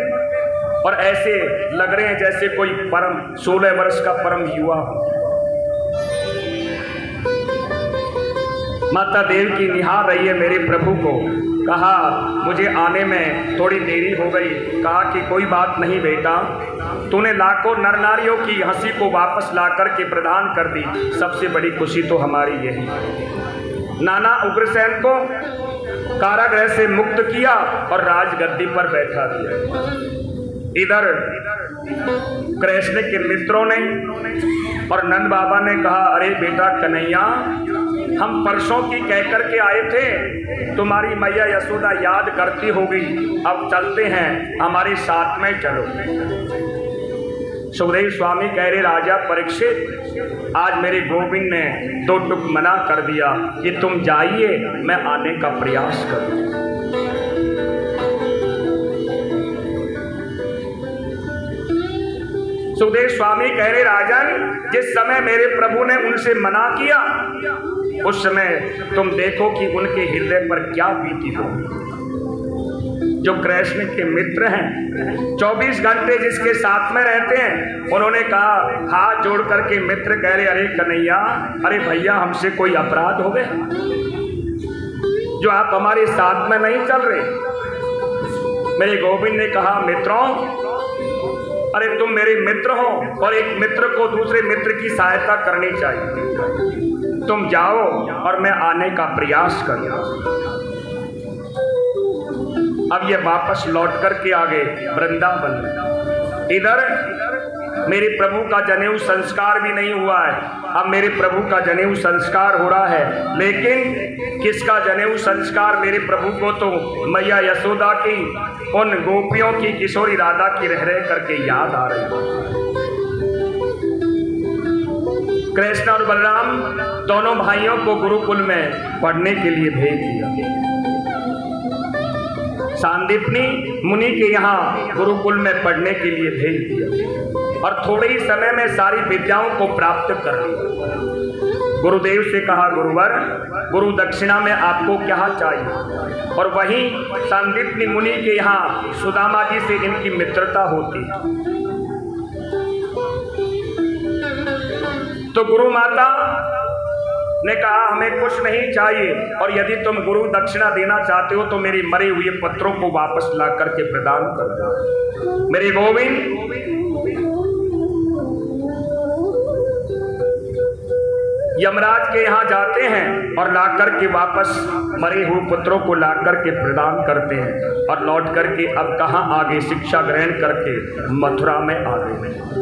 Speaker 1: और ऐसे लग रहे हैं जैसे कोई परम 16 वर्ष का परम युवा हो। माता देवकी निहार रही है मेरे प्रभु को। कहा मुझे आने में थोड़ी देरी हो गई। कहा कि कोई बात नहीं बेटा, तूने लाखों नर नारियों की हंसी को वापस ला करके प्रदान कर दी, सबसे बड़ी खुशी तो हमारी यही। नाना उग्रसेन को कारागृह से मुक्त किया और राजगद्दी पर बैठा दिया। इधर कृष्ण के मित्रों ने और नंद बाबा ने कहा अरे बेटा कन्हैया, हम परसों की कह करके आए थे, तुम्हारी मैया यशोदा याद करती होगी, अब चलते हैं, हमारे साथ में चलो। सुखदेव स्वामी कह रहे राजा परीक्षित, आज मेरे गोविंद ने 2 टुक मना कर दिया कि तुम जाइए, मैं आने का प्रयास करूं। सुखदेव स्वामी कह रहे राजन, जिस समय मेरे प्रभु ने उनसे मना किया उस समय तुम देखो कि उनके हृदय पर क्या बीती हो। जो कृष्ण के मित्र हैं, 24 घंटे जिसके साथ में रहते हैं, उन्होंने कहा हाथ जोड़ करके मित्र कह रहे अरे कन्हैया, अरे भैया हमसे कोई अपराध हो गए जो आप हमारे साथ में नहीं चल रहे। मेरे गोविंद ने कहा मित्रों, अरे तुम मेरे मित्र हो और एक मित्र को दूसरे मित्र की सहायता करनी चाहिए। तुम जाओ और मैं आने का प्रयास करूंगा। अब ये वापस लौट करके आ गए वृंदावन। इधर मेरे प्रभु का जनेऊ संस्कार भी नहीं हुआ है। अब मेरे प्रभु का जनेऊ संस्कार हो रहा है, लेकिन किसका जनेऊ संस्कार? मेरे प्रभु को तो मैया यशोदा की, उन गोपियों की, किशोरी राधा की रह रह करके याद आ रही है। कृष्ण और बलराम दोनों भाइयों को गुरुकुल में पढ़ने के लिए भेज दिया। सांदीपनी मुनि के यहाँ गुरुकुल में पढ़ने के लिए भेज दिया और थोड़े ही समय में सारी विद्याओं को प्राप्त कर लिया। गुरुदेव से कहा गुरुवर, गुरु दक्षिणा में आपको क्या चाहिए? और वहीं सांदीपनी मुनि के यहाँ सुदामा जी से इनकी मित्रता होती। तो गुरु माता ने कहा हमें कुछ नहीं चाहिए, और यदि तुम गुरु दक्षिणा देना चाहते हो तो मेरे मरे हुए पत्रों को वापस ला करके प्रदान कर दो। मेरे गोविंद यमराज के यहाँ जाते हैं और ला करके वापस मरे हुए पुत्रों को ला करके प्रदान करते हैं, और लौट करके अब कहाँ आगे शिक्षा ग्रहण करके मथुरा में आ गए।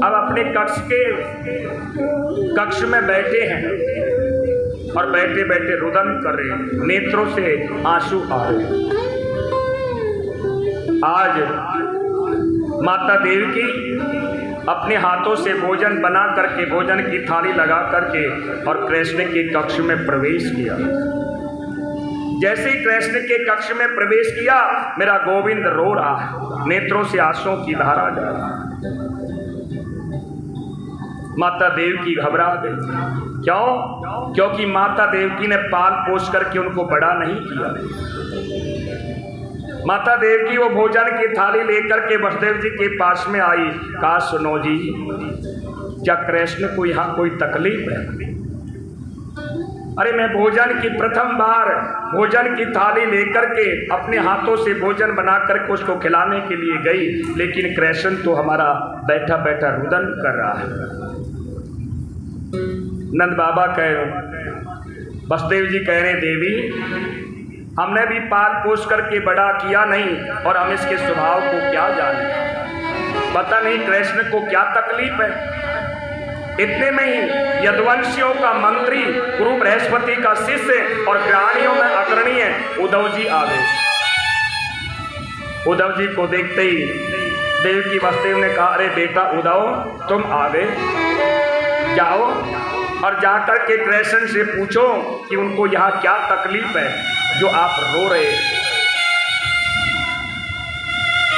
Speaker 1: अब अपने कक्ष में बैठे हैं और बैठे बैठे रुदन कर रहे हैं, नेत्रों से आंसू आ रहे हैं। आज माता देवकी अपने हाथों से भोजन बना करके, भोजन की थाली लगा करके और कृष्ण के कक्ष में प्रवेश किया। जैसे ही कृष्ण के कक्ष में प्रवेश किया, मेरा गोविंद रो रहा है, नेत्रों से आंसुओं की धारा जा रहा है। माता देवकी घबरा गई। क्यों? क्योंकि माता देवकी ने पाल पोष करके उनको बड़ा नहीं किया। माता देवकी वो भोजन की थाली लेकर के वसुदेव जी के पास में आई। कहा, सुनो जी, क्या कृष्ण को यहाँ कोई तकलीफ है? अरे मैं भोजन की प्रथम बार भोजन की थाली लेकर के अपने हाथों से भोजन बना करके उसको खिलाने के लिए गई, लेकिन कृष्ण तो हमारा बैठा बैठा रुदन कर रहा है। नंद बाबा वसुदेव जी कह रहे, देवी हमने भी पाल पोष करके बड़ा किया नहीं और हम इसके स्वभाव को क्या जाने, पता नहीं कृष्ण को क्या तकलीफ है। इतने में ही यदुवंशियों का मंत्री, गुरु बृहस्पति का शिष्य और ज्ञानियों में अग्रणी है उद्धव जी आ गए। उद्धव जी को देखते ही देवकी वसुदेव ने कहा, अरे बेटा उद्धव, तुम आ गए, जाओ और जाकर के कृष्ण से पूछो कि उनको यहाँ क्या तकलीफ है जो आप रो रहे।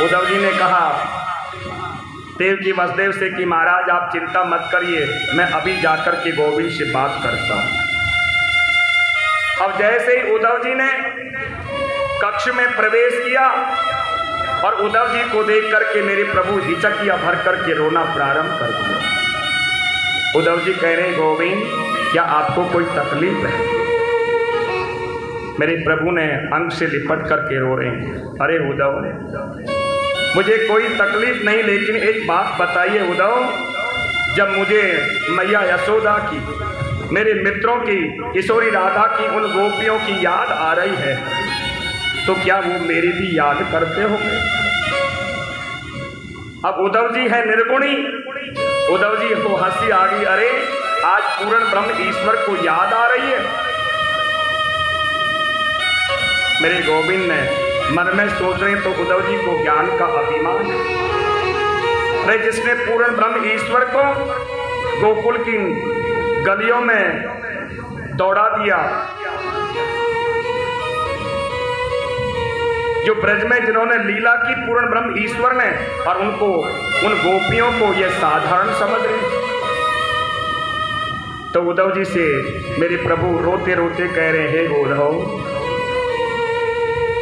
Speaker 1: उद्धव जी ने कहा देवकी वसुदेव से कि महाराज आप चिंता मत करिए, मैं अभी जाकर के गोविंद से बात करता हूं। अब जैसे ही उद्धव जी ने कक्ष में प्रवेश किया और उद्धव जी को देख करके मेरे प्रभु हिचकिया भर करके रोना प्रारंभ कर दिया। उद्धव जी कह रहे, गोविंद क्या आपको कोई तकलीफ है? मेरे प्रभु ने अंग से लिपट करके रो रहे हैं। अरे उद्धव, मुझे कोई तकलीफ नहीं, लेकिन एक बात बताइए उद्धव, जब मुझे मैया यशोदा की, मेरे मित्रों की, किशोरी राधा की, उन गोपियों की याद आ रही है, तो क्या वो मेरी भी याद करते होंगे? अब उद्धव जी है निर्गुणी। उद्धव जी को हंसी आ गई। अरे आज पूर्ण ब्रह्म ईश्वर को याद आ रही है। मेरे गोविंद ने मन में सोच रहे तो उद्धव जी को ज्ञान का अभिमान है। अरे जिसने पूर्ण ब्रह्म ईश्वर को गोकुल की गलियों में दौड़ा दिया, जो ब्रज में जिन्होंने लीला की पूर्ण ब्रह्म ईश्वर ने, और उनको, उन गोपियों को ये साधारण समझ रहे। तो उद्धव जी से मेरे प्रभु रोते रोते कह रहे, हे उद्धव,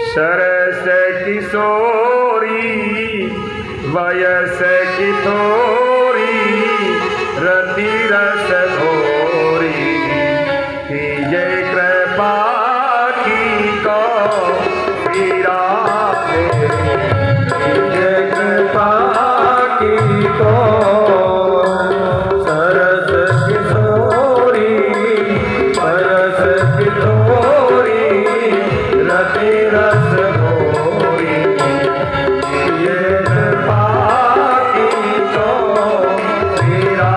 Speaker 1: सरस किशोरी वयस की थोरी, रति रस घोरी, कीजे कृपा की को पीरा, कीजे कृपा की को, सरस किशोरी वयस की थोरी, रति रस घोरी, कीजे कृपा की को पीरा,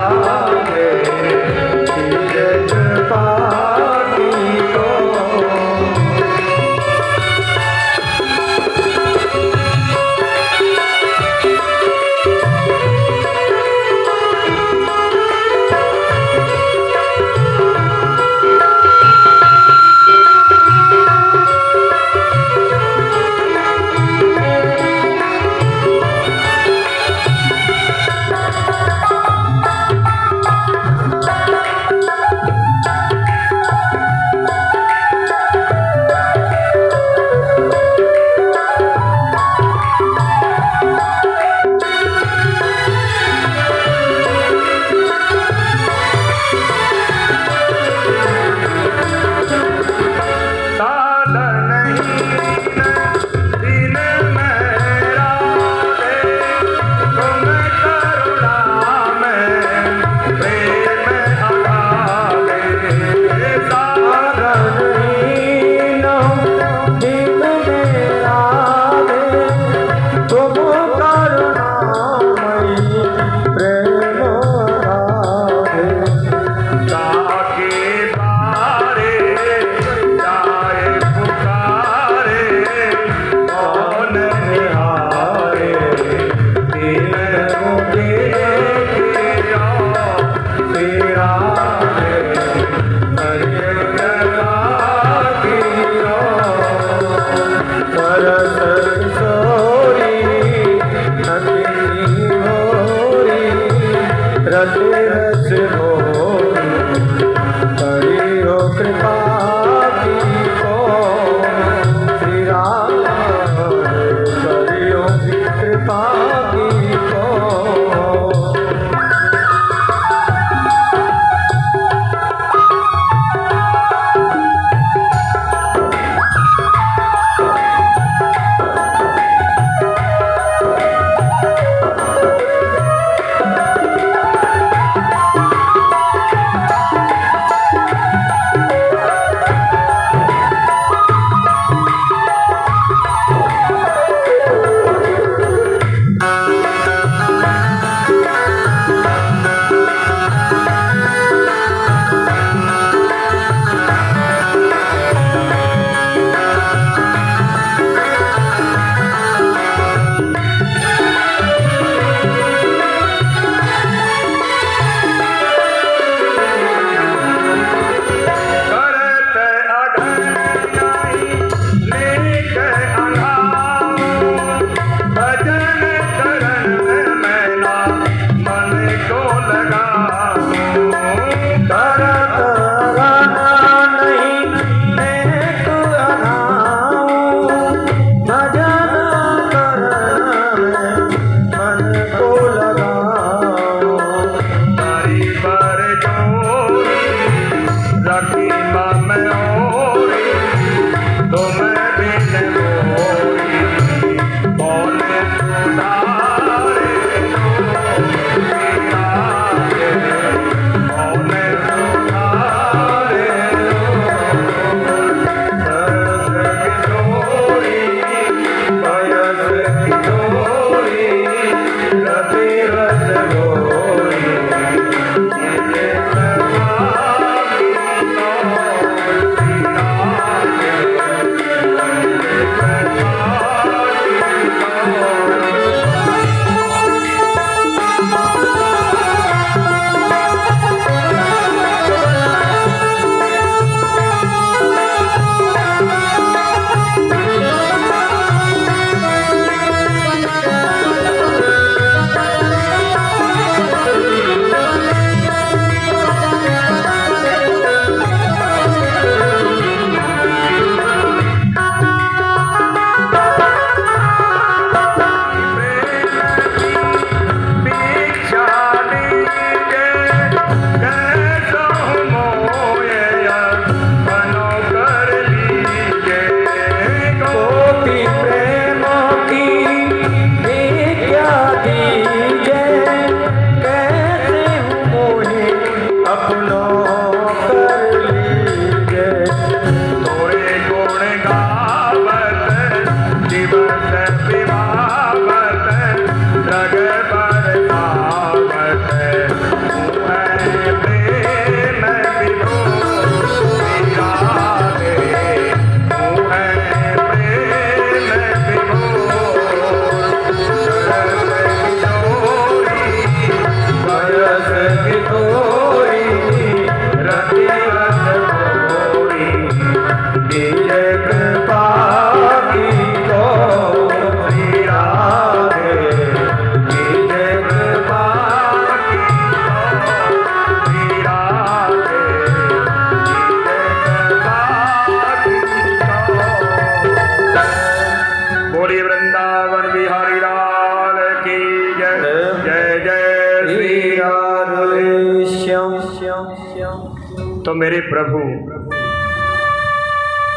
Speaker 1: मेरे प्रभु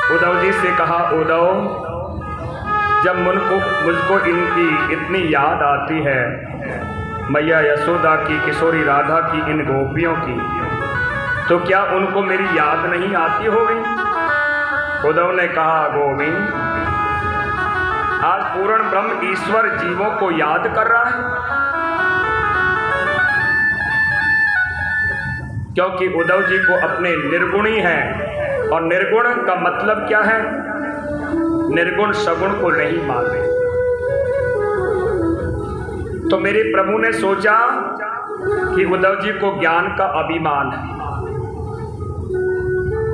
Speaker 1: उद्धव जी से कहा, उद्धव, जब मुझको इनकी इतनी याद आती है, मैया यशोदा की, किशोरी राधा की, इन गोपियों की, तो क्या उनको मेरी याद नहीं आती होगी? उद्धव ने कहा, गोविंद, आज पूर्ण ब्रह्म ईश्वर जीवों को याद कर रहा है, क्योंकि उद्धव जी को अपने निर्गुणी है, और निर्गुण का मतलब क्या है? निर्गुण सगुण को नहीं मानते। तो मेरे प्रभु ने सोचा कि उद्धव जी को ज्ञान का अभिमान है,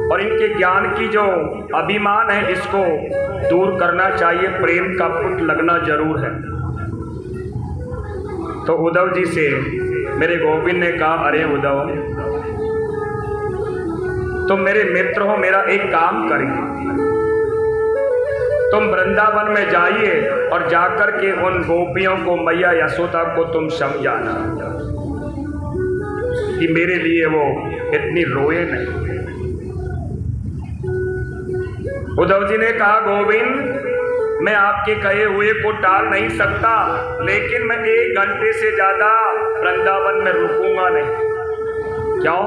Speaker 1: और इनके ज्ञान की जो अभिमान है इसको दूर करना चाहिए, प्रेम का पुट लगना जरूर है। तो उद्धव जी से मेरे गोविंद ने कहा, अरे उद्धव, तुम मेरे मित्र हो, मेरा एक काम करिए, तुम वृंदावन में जाइए और जाकर के उन गोपियों को, मैया यशोदा को तुम समझाना कि मेरे लिए वो इतनी रोए नहीं। उद्धव जी ने कहा, गोविंद, मैं आपके कहे हुए को टाल नहीं सकता, लेकिन मैं 1 घंटे से ज्यादा वृंदावन में रुकूंगा नहीं। क्यों?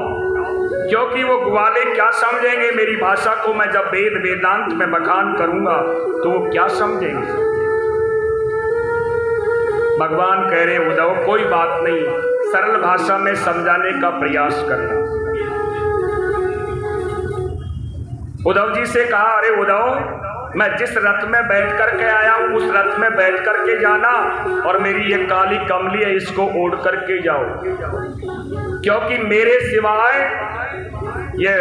Speaker 1: क्योंकि वो ग्वाले क्या समझेंगे मेरी भाषा को? मैं जब वेद वेदांत में बखान करूंगा तो वो क्या समझेंगे? भगवान कह रहे, उद्धव, कोई बात नहीं, सरल भाषा में समझाने का प्रयास करना। उद्धव जी से कहा, अरे उद्धव, मैं जिस रथ में बैठ करके आया हूं उस रथ में बैठ करके जाना, और मेरी ये काली कमली है इसको ओढ़ करके जाओ, क्योंकि मेरे सिवाय ये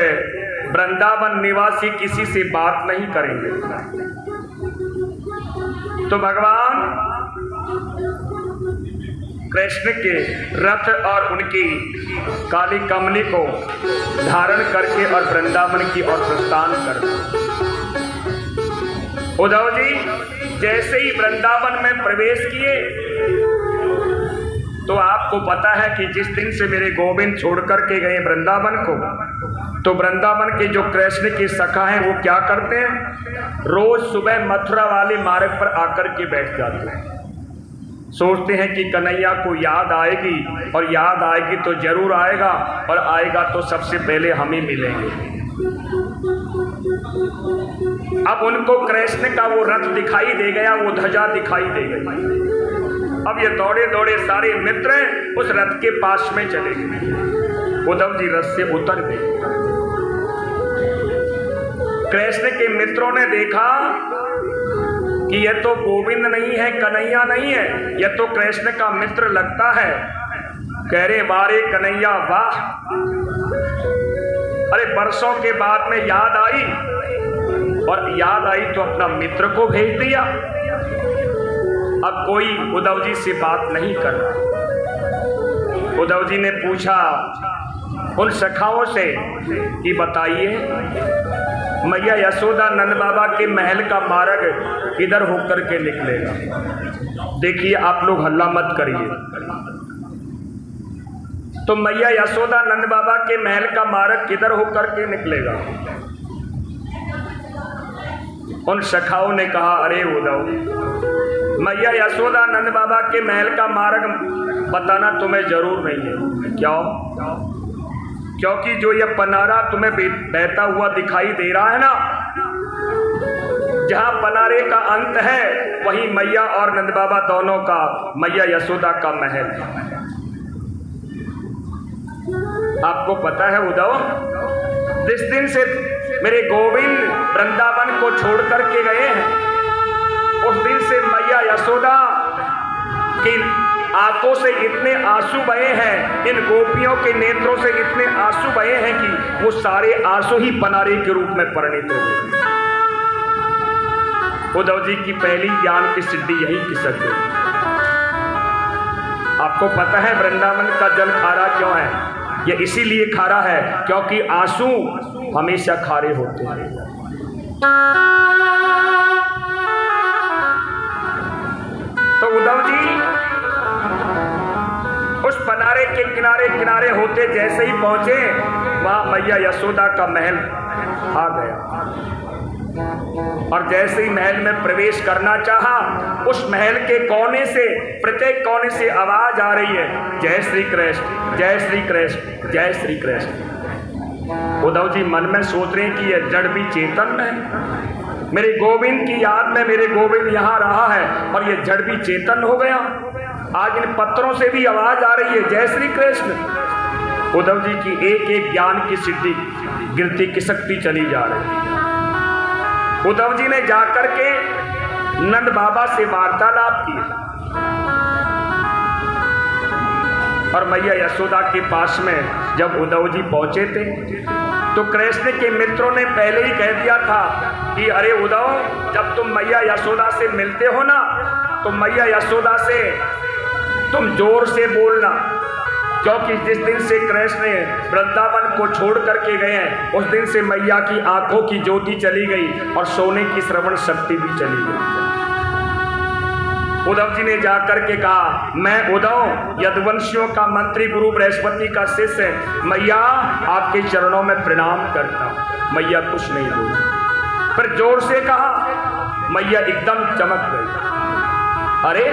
Speaker 1: वृंदावन निवासी किसी से बात नहीं करेंगे। तो भगवान कृष्ण के रथ और उनकी काली कमली को धारण करके और वृंदावन की ओर प्रस्थान कर। उद्धव जी जैसे ही वृंदावन में प्रवेश किए, तो आपको पता है कि जिस दिन से मेरे गोविंद छोड़ करके गए वृंदावन को, तो वृंदावन के जो कृष्ण के सखा हैं वो क्या करते हैं? रोज सुबह मथुरा वाले मार्ग पर आकर के बैठ जाते हैं, सोचते हैं कि कन्हैया को याद आएगी, और याद आएगी तो जरूर आएगा, और आएगा तो सबसे पहले हम ही मिलेंगे। अब उनको कृष्ण का वो रथ दिखाई दे गया, वो ध्वजा दिखाई दे गई। अब ये दौड़े दौड़े सारे मित्र उस रथ के पास में चले गए। उद्धव जी रथ से उतर गए। कृष्ण के मित्रों ने देखा कि यह तो गोविंद नहीं है, कन्हैया नहीं है, यह तो कृष्ण का मित्र लगता है। कह रहे, वारे कन्हैया वाह, अरे वर्षों के बाद में याद आई, और याद आई तो अपना मित्र को भेज दिया। अब कोई उद्धव जी से बात नहीं कर रहा। उद्धव जी ने पूछा उन सखाओं से कि बताइए, मैया यशोदा नंद बाबा के महल का मार्ग किधर होकर के निकलेगा? देखिए, आप लोग हल्ला मत करिए। तो मैया यशोदा नंद बाबा के महल का मार्ग किधर होकर के निकलेगा? उन सखाओं ने कहा, अरे उद्धव, मैया यशोदा नंद बाबा के महल का मार्ग बताना तुम्हें जरूर नहीं है। क्यों? क्योंकि जो ये पनारा तुम्हें बहता हुआ दिखाई दे रहा है ना, जहां पनारे का अंत है वहीं मैया और नंद बाबा दोनों का, मैया यशोदा का महल है। आपको पता है उद्धव, जिस दिन से मेरे गोविंद वृंदावन को छोड़ करके गए हैं, उस दिन से मैया यशोदा की आंखों से इतने आंसू बहे हैं, इन गोपियों के नेत्रों से इतने आंसू बहे हैं कि वो सारे आंसू ही पनारे के रूप में परिणित हो गए। उद्धव जी की पहली ज्ञान की सिद्धि यही खिसक गई। आपको पता है वृंदावन का जल खारा क्यों है? ये इसीलिए खारा है क्योंकि आंसू हमेशा खारे होते हैं। तो उद्धव जी उस पनारे के किनारे किनारे होते जैसे ही पहुंचे, वहां मैया यशोदा का महल आ गया और जैसे ही महल में प्रवेश करना चाहा, उस महल के कोने से, प्रत्येक कोने से आवाज आ रही है, जय श्री कृष्ण, जय श्री कृष्ण, जय श्री कृष्ण। उद्धव जी मन में सोच रहे हैं कि यह जड़ भी चेतन है, मेरे गोविंद की याद में मेरे गोविंद यहाँ रहा है और ये जड़ भी चेतन हो गया। आज इन पत्थरों से भी आवाज आ रही है, जय श्री कृष्ण। उद्धव जी की एक एक ज्ञान की सिद्धि गिरती खिसकती चली जा रही है। उद्धव जी ने जाकर के नंद बाबा से वार्तालाप किया और मैया यशोदा के पास में जब उद्धव जी पहुंचे थे तो कृष्ण के मित्रों ने पहले ही कह दिया था कि अरे उद्धव, जब तुम मैया यशोदा से मिलते हो ना तो मैया यशोदा से तुम जोर से बोलना, क्योंकि जिस दिन से कृष्ण वृंदावन को छोड़ करके गए हैं उस दिन से मैया की आंखों की ज्योति चली गई और सोने की श्रवण शक्ति भी चली गई। उद्धव जी ने जाकर के कहा, मैं उद्धव यदुवंशियों का मंत्री गुरु बृहस्पति का शिष्य, मैया आपके चरणों में प्रणाम करता हूं। मैया कुछ नहीं बोली, फिर जोर से कहा, मैया एकदम चमक गई। अरे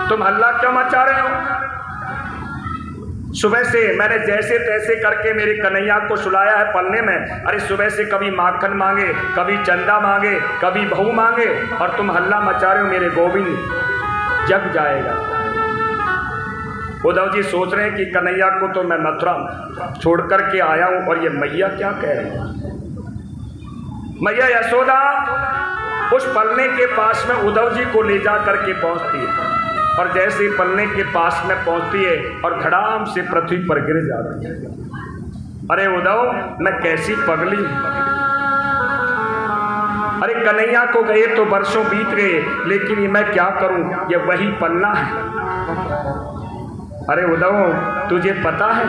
Speaker 1: तुम हल्ला क्यों मचा रहे हो? सुबह से मैंने जैसे तैसे करके मेरे कन्हैया को सुलाया है पलने में। अरे सुबह से कभी माखन मांगे, कभी चंदा मांगे, कभी बहू मांगे और तुम हल्ला मचा रहे हो, मेरे गोविंद जग जाएगा। उद्धव जी सोच रहे हैं कि कन्हैया को तो मैं मथुरा छोड़ करके आया हूं और ये मैया क्या कह रही है। मैया यशोदा उस पलने के पास में उद्धव जी को ले जा करके पहुंचती है और जैसे ही पलने के पास में पहुंचती है और धड़ाम से पृथ्वी पर गिर जाती है। अरे उद्धव, मैं कैसी पगली हूं। अरे कन्हैया को गए तो वर्षों बीत गए, लेकिन ये मैं क्या करूं, ये वही पलना है। अरे उद्धव, तुझे पता है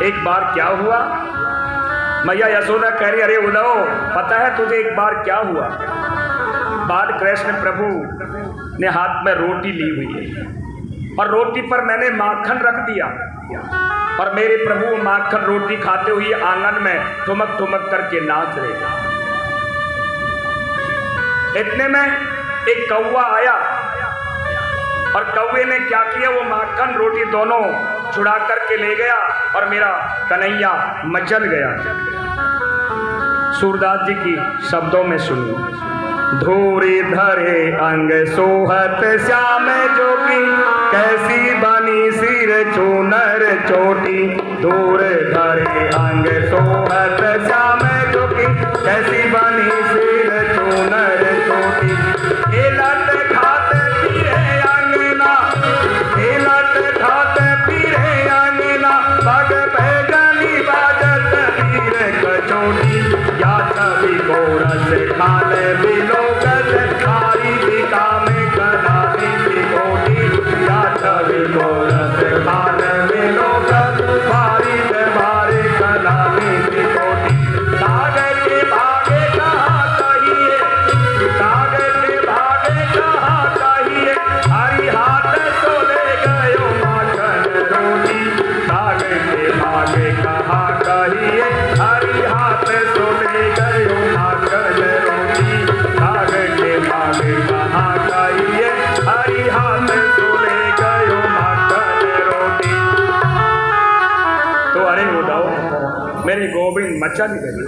Speaker 1: एक बार क्या हुआ? मैया यशोदा कह रही, अरे उद्धव, पता है तुझे एक बार क्या हुआ? बाल कृष्ण प्रभु ने हाथ में रोटी ली हुई है और रोटी पर मैंने माखन रख दिया और मेरे प्रभु माखन रोटी खाते हुए आंगन में ठुमक ठुमक करके नाच रहे। इतने में एक कौवा आया और कौवे ने क्या किया, वो माखन रोटी दोनों छुड़ा करके ले गया और मेरा कन्हैया मचल गया। सूरदास जी की शब्दों में सुनिए, धूरी धरे अंग सोहत श्याम जोगी, कैसी बनी सिर चूनर चोटी। दूर धरे अंग सोहत श्याम जोगी, कैसी बनी सिर चूनर चोटी। खेलत खाते पीरे अंगना, खेलत खाते पीरे अंगना, बग पैगनी बाजत पीर कचोटी। या छवि को रस खाले बिलो खारी पिता में कदानी की कोटी। या छवि को रस खाले बिलो खारी देवारे कदानी की कोटी। सागर के भागे कहाँ कहिए, सागर के भागे कहाँ कहिए, हरी हाथ तो ले गयो माखन रोटी। सागर के भागे कहाँ कहिए, हरी हाथ तो ले गयो माखन रोटी। सागर के भागे कहाँ कहिए, हरी हाथ तो ले गयो माखन रोटी। तो अरे उद्धव, मेरे गोविंद मचल गई।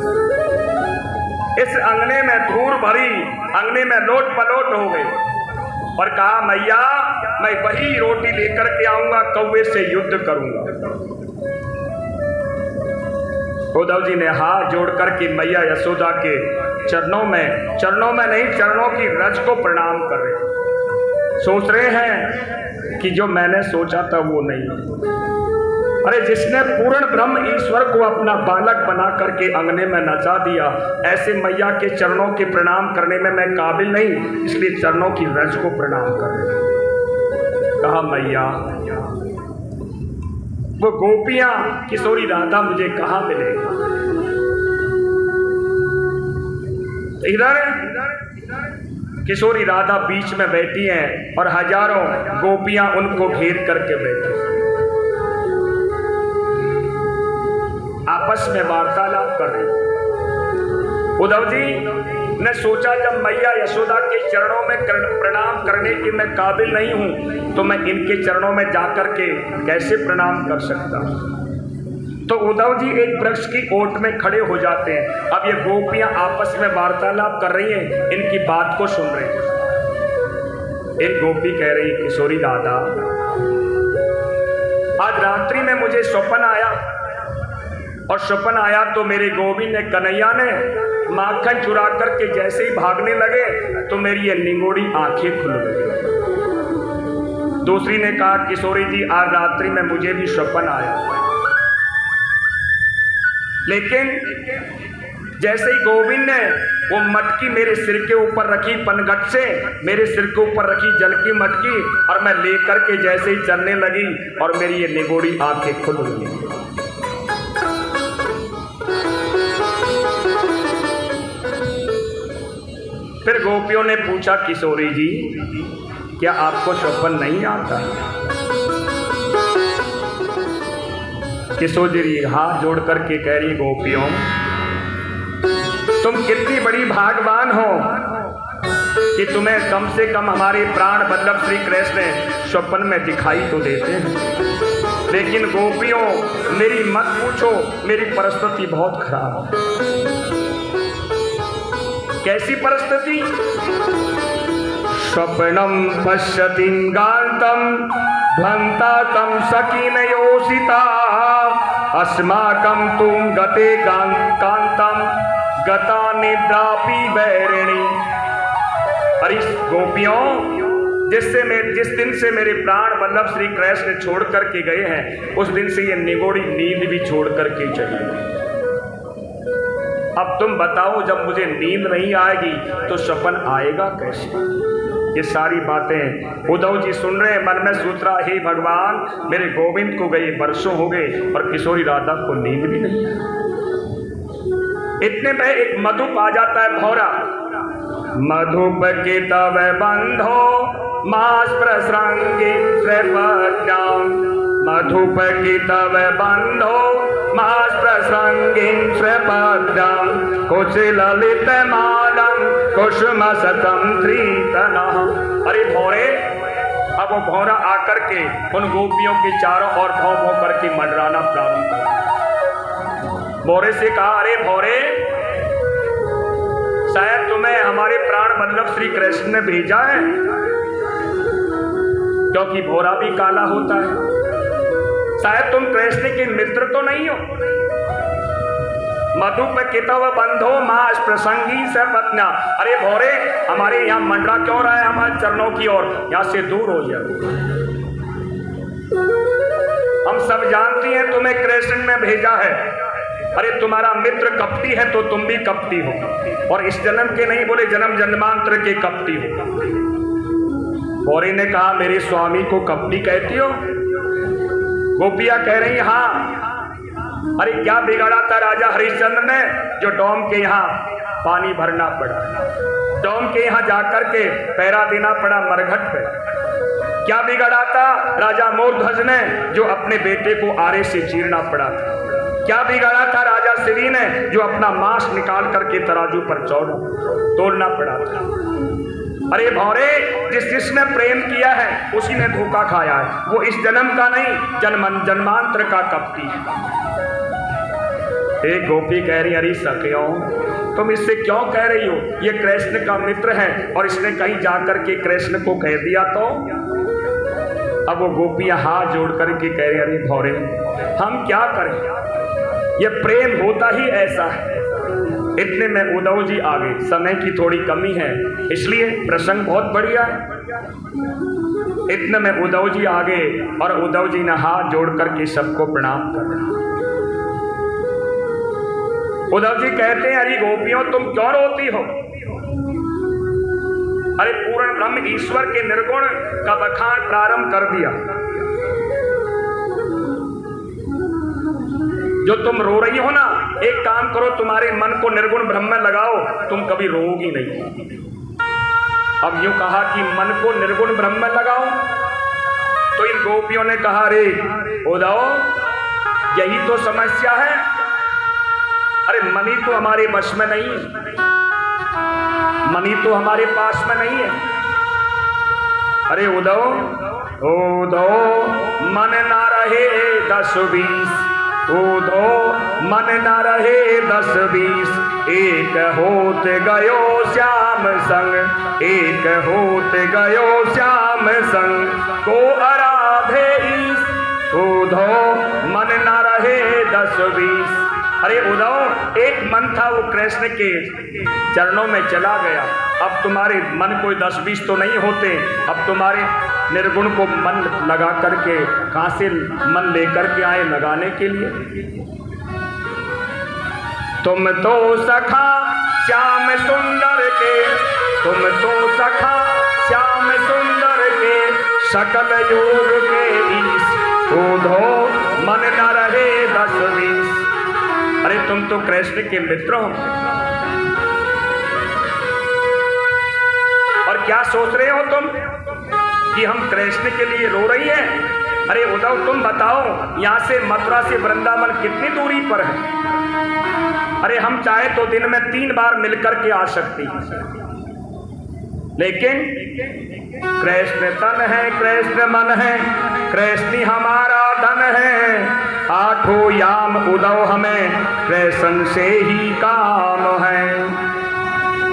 Speaker 1: इस अंगने में धूल भरी, अंगने में लोट पलोट हो गई और कहा, मैया मैं वही रोटी लेकर के आऊंगा, कौवे से युद्ध करूंगा। उद्धव जी ने हाथ जोड़ करके मैया यशोदा के चरणों में नहीं, चरणों की रज को प्रणाम कर रहे। सोच रहे हैं कि जो मैंने सोचा था वो नहीं। अरे जिसने पूर्ण ब्रह्म ईश्वर को अपना बालक बना करके अंगने में नचा दिया, ऐसे मैया के चरणों के प्रणाम करने में मैं काबिल नहीं, इसलिए चरणों की रज को प्रणाम कर रहे। कहा, मैया वो गोपियां किशोरी राधा मुझे कहाँ मिलेगी? इधर किशोरी राधा बीच में बैठी हैं और हजारों गोपियां उनको घेर करके बैठी। आपस में वार्तालाप कर रही। उद्धव जी ने सोचा जब मैया यशोदा के चरणों में प्रणाम करने के मैं काबिल नहीं हूं, तो मैं इनके चरणों में जाकर के कैसे प्रणाम कर सकता हूं। तो उद्धव जी एक वृक्ष की ओट में खड़े हो जाते हैं। अब ये गोपियां आपस में वार्तालाप कर रही हैं, इनकी बात को सुन रहे हैं। एक गोपी कह रही, किशोरी दादा, आज रात्रि में मुझे स्वप्न आया, और स्वप्न आया तो मेरे गोविंद ने, कन्हैया ने माखन चुरा करके जैसे ही भागने लगे तो मेरी ये निगोड़ी आंखें खुल गई। दूसरी ने कहा, किशोरी जी आज रात्रि में मुझे भी स्वप्न आया, लेकिन जैसे ही गोविंद ने वो मटकी मेरे सिर के ऊपर रखी, पनघट से मेरे सिर के ऊपर रखी जल की मटकी, और मैं लेकर के जैसे ही चलने लगी और मेरी ये निगोड़ी आंखें खुल गई। फिर गोपियों ने पूछा, किशोरी जी क्या आपको स्वप्न नहीं आता? किशोरी जी हाथ जोड़ करके कह रही, गोपियों तुम कितनी बड़ी भाग्यवान हो कि तुम्हें कम से कम हमारे प्राण वल्लभ श्री कृष्ण स्वप्न में दिखाई तो देते हैं। लेकिन गोपियों मेरी मत पूछो, मेरी परिस्थिति बहुत खराब है। कैसी परिस्थिति? स्वप्नम पश्यतिं गांतम भ्लंतातम सकीनयोषिता अस्माकं तुम गते कांतम गता निद्रापि वैरिणी। अरे गोपियों, जिस दिन से मेरे प्राण वल्लभ श्री कृष्ण छोड़ करके गए हैं, उस दिन से ये निगोड़ी नींद भी छोड़ करके चली गई। अब तुम बताओ, जब मुझे नींद नहीं आएगी तो स्वप्न आएगा कैसे? ये सारी बातें उद्धव जी सुन रहे हैं, मन में सोच रहा, हे भगवान मेरे गोविंद को गए वर्षों हो गए और किशोरी राधा को नींद भी नहीं आई। इतने में एक मधुप आ जाता है, भौरा। मधुप के तव बंधो मास प्रसंगे श्रपज्ञान, मधुप के तव बंधो मास प्रसंगे श्रपज्ञान, कुशल ललित मालम कुसुम सतम त्रितनः। अरे भौरे, अब वो भौरा आकर के उन गोपियों के चारों ओर भौं भौं करके मंडराना प्रारंभ कर। भौरे से कहा, अरे भौरे, शायद तुम्हें हमारे प्राण वल्लभ श्री कृष्ण ने भेजा है, क्योंकि भौरा भी काला होता है। शायद तुम कृष्ण के मित्र तो नहीं हो। मधुप कितव बंधो मास प्रसंगी से पत्न्या। अरे भौरे, हमारे यहाँ मंडरा क्यों रहा है हमारे चरणों की ओर? यहाँ से दूर हो जाओ। हम सब जानती हैं तुम्हें कृष्ण ने भेजा है। अरे तुम्हारा मित्र कपटी है तो तुम भी कपटी हो, और इस जन्म के नहीं बोले जन्म जन्मांतर के कपटी हो। भौरे ने कहा, मेरे स्वामी को कपटी कहती हो? गोपियां कह रही, हाँ। अरे क्या बिगाड़ा था राजा हरिश्चंद्र ने, जो डोम के यहाँ पानी भरना पड़ा, डोम के यहाँ जाकर के पैरा देना पड़ा मरघट पे। क्या बिगाड़ा था राजा मोरध्वज ने, जो अपने बेटे को आरे से चीरना पड़ा था। क्या बिगाड़ा था राजा श्री ने, जो अपना मांस निकाल करके तराजू पर तोड़ना पड़ा था। अरे भौरे, जिसने प्रेम किया है उसी ने धोखा खाया है। वो इस जन्म का नहीं, जन्मांतर का कपटी है। एक गोपी कह रही, अरे सखियों तुम इससे क्यों कह रही हो? ये कृष्ण का मित्र है और इसने कहीं जाकर के कृष्ण को कह दिया तो? अब वो गोपियां हाथ जोड़ करके कह रही, अरे भौरे हम क्या करें, ये प्रेम होता ही ऐसा है। इतने में उद्धव जी आ गए। समय की थोड़ी कमी है इसलिए प्रसंग बहुत बढ़िया है। इतने में उद्धव जी आ गए और उद्धव जी ने हाथ जोड़ करके सबको प्रणाम कर। उद्धव जी कहते हैं, अरे गोपियों तुम क्यों रोती हो? अरे पूर्ण ब्रह्म ईश्वर के निर्गुण का बखान प्रारंभ कर दिया। जो तुम रो रही हो ना, एक काम करो, तुम्हारे मन को निर्गुण ब्रह्म में लगाओ, तुम कभी रोओगी नहीं। अब यूं कहा कि मन को निर्गुण ब्रह्म में लगाओ, तो इन गोपियों ने कहा, अरे उद्धव यही तो समस्या है। मनी तो हमारे वश में नहीं है, मनी तो हमारे पास में नहीं है। अरे उदो उदो मन ना रहे 10-20, उदो मन ना रहे 10-20, एक होत गयो श्याम संग, एक होत गयो श्याम संग, को आराधे ईस। उदो मन ना रहे 10-20। अरे उद्धव, एक मन था वो कृष्ण के चरणों में चला गया। अब तुम्हारे मन कोई 10-20 तो नहीं होते। अब तुम्हारे निर्गुण को मन लगा करके कहां से मन लेकर के आए लगाने के लिए? तुम तो सखा श्याम सुंदर के, तुम तो सखा श्याम सुंदर के, सकल योग के ईश। उद्धव मन न रहे 10-20। अरे तुम तो कृष्ण के मित्र हो, और क्या सोच रहे हो तुम कि हम कृष्ण के लिए रो रही हैं? अरे उद्धव, तुम बताओ, यहां से मथुरा से वृंदावन कितनी दूरी पर है? अरे हम चाहे तो दिन में 3 बार मिलकर के आ सकती, लेकिन कृष्ण तन है, कृष्ण मन है, कृष्ण हमारा धन है। 8 याम उद्धव हमें कृष्ण से ही काम है,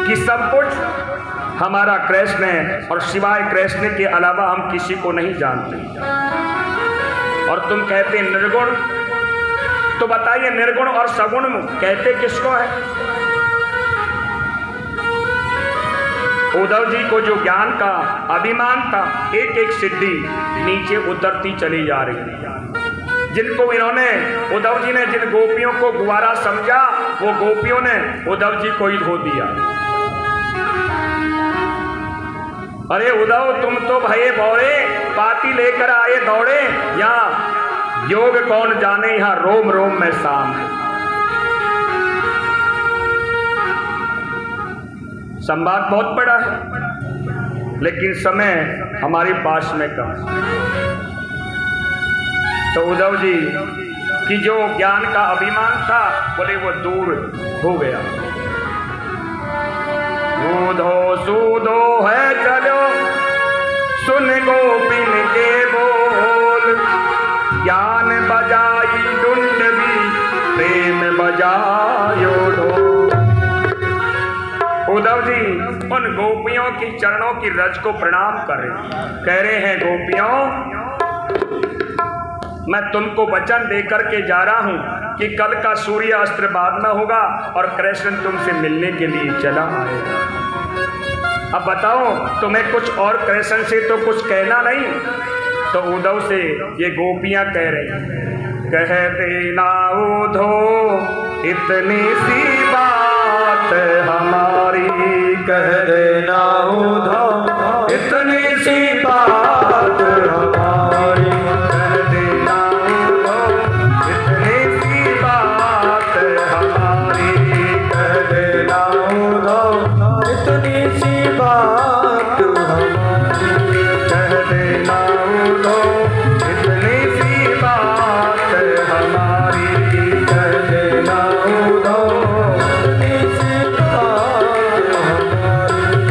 Speaker 1: कि सब कुछ हमारा कृष्ण है, और सिवाय कृष्ण के अलावा हम किसी को नहीं जानते। और तुम कहते निर्गुण, तो बताइए निर्गुण और सगुण कहते किसको है? उद्धव जी को जो ज्ञान का अभिमान था, एक एक सिद्धि नीचे उतरती चली जा रही है। जिनको इन्होंने, उद्धव जी ने जिन गोपियों को गुवारा समझा, वो गोपियों ने उद्धव जी को ही धो दिया। अरे उद्धव, तुम तो भये भौरे पाती लेकर आए दौड़े, यहाँ योग कौन जाने, यहाँ रोम रोम में शाम है। संवाद बहुत बड़ा है, लेकिन समय हमारे पास में कम। तो उद्धव जी की जो ज्ञान का अभिमान था, बोले वो दूर हो गया। उद्धव सूदो है चलो, सुन गोपिन के बोल, ज्ञान बजाई डुंड भी, प्रेम बजायो ढोल। उद्धव जी उन गोपियों की चरणों की रज को प्रणाम कर रहे, कह रहे हैं गोपियों, मैं तुमको वचन देकर के जा रहा हूं कि कल का सूर्य अस्त्र बाद में होगा और कृष्ण तुमसे मिलने के लिए चला आएगा। अब बताओ, तुम्हें कुछ और कृष्ण से तो कुछ कहना नहीं? तो उद्धव से ये गोपियां कह रही, कह देना उद्धव इतनी सी बात हमारी, कह देना उद्धव इतनी सी बात हमारी, कह देना उद्धव इतनी सी बात हमारी, कह देना उद्धव इतनी सी बात हमारी, कह देना उद्धव इतनी सी बात हमारी, कह देना उद्धव इतनी सी बात हमारी।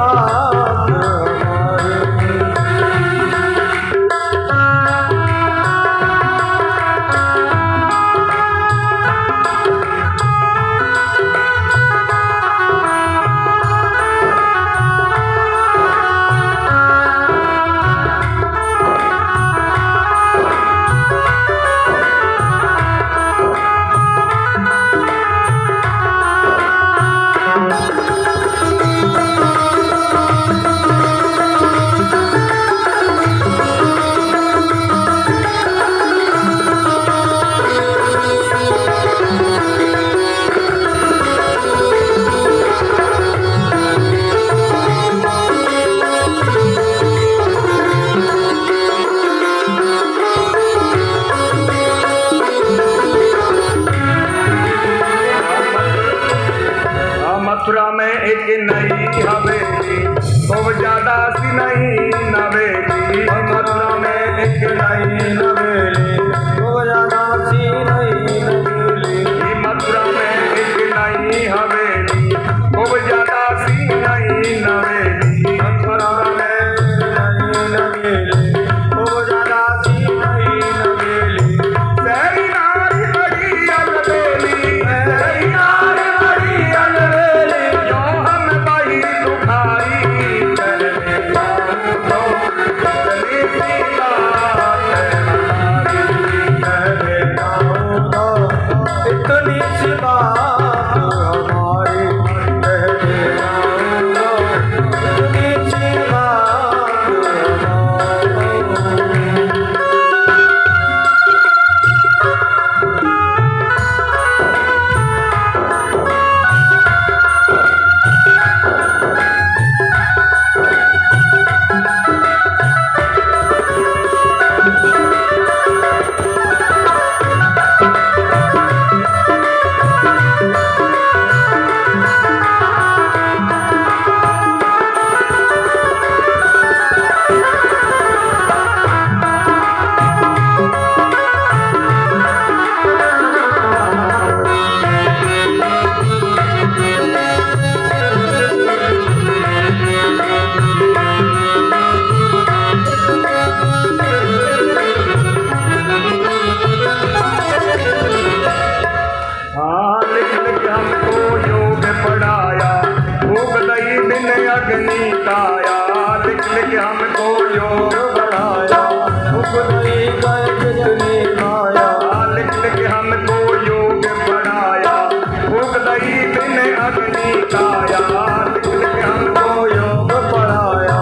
Speaker 2: बात हमारी।
Speaker 1: मथुरा में एक नई हवेली, खूब ज्यादा सी नई नवेली।
Speaker 2: मथुरा में एक नई नवेली, खूब ज्यादा सी नई नवेली।
Speaker 1: मथुरा में एक नई हवेली, खूब ज्यादा सी नई नवेली।
Speaker 2: मथुरा में नई नवेली, खूब ज्यादा सी नई नवेली।
Speaker 1: तेरी नारी बड़ी अलबेली,
Speaker 2: तेरी नारी बड़ी अलबेली,
Speaker 1: जो हम बही दुखारी करने जाऊं तो चली सी बात हमारी।
Speaker 2: कहने जाऊं तो इतनी सी बात हमारी। कहने जाऊं तो इतनी सी बात हमारी।
Speaker 1: लिख लिख हमको योग पढ़ाया, भूख दही बिन अग्नि काया। लिख लिख हमको योग
Speaker 2: बढ़ाया, भूख नहीं गए जितनी माया।
Speaker 1: लिख लिख हमको योग पढ़ाया, भूख दही बिन अग्नि काया। लिख लिख हमको
Speaker 2: योग पढ़ाया,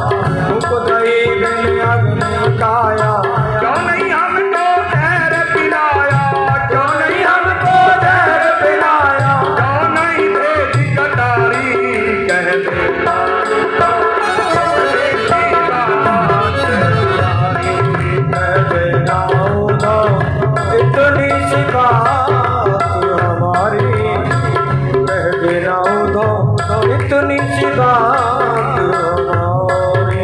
Speaker 2: भूख नहीं बिन अग्नि काया।
Speaker 1: क्यों नहीं हमको जहर पिलाया, क्यों नहीं
Speaker 2: हमको जहर पिलाया,
Speaker 1: क्यों नहीं भेजी कटारी कह देता
Speaker 2: कहते जाऊं तो इतनी सी बात हमारी। कहते जाऊं तो इतनी सी बात हमारी।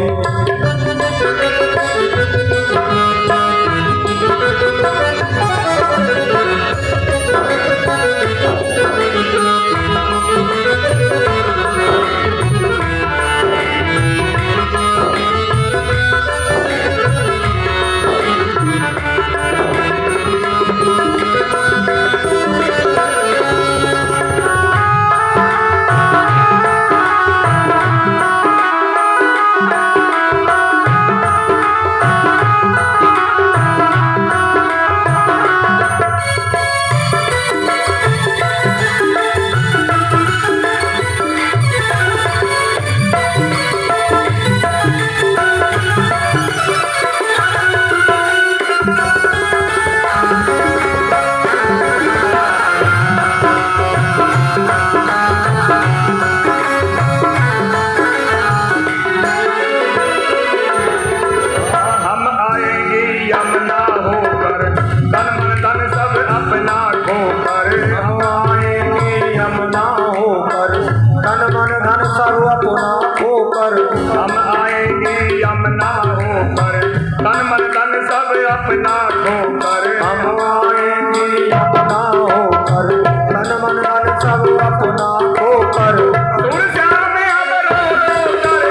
Speaker 1: अपना खोकर
Speaker 2: हम आएंगे अपना होकर, तन मन धन सब अपना खोकर।
Speaker 1: सुर श्याम अब रो रो कर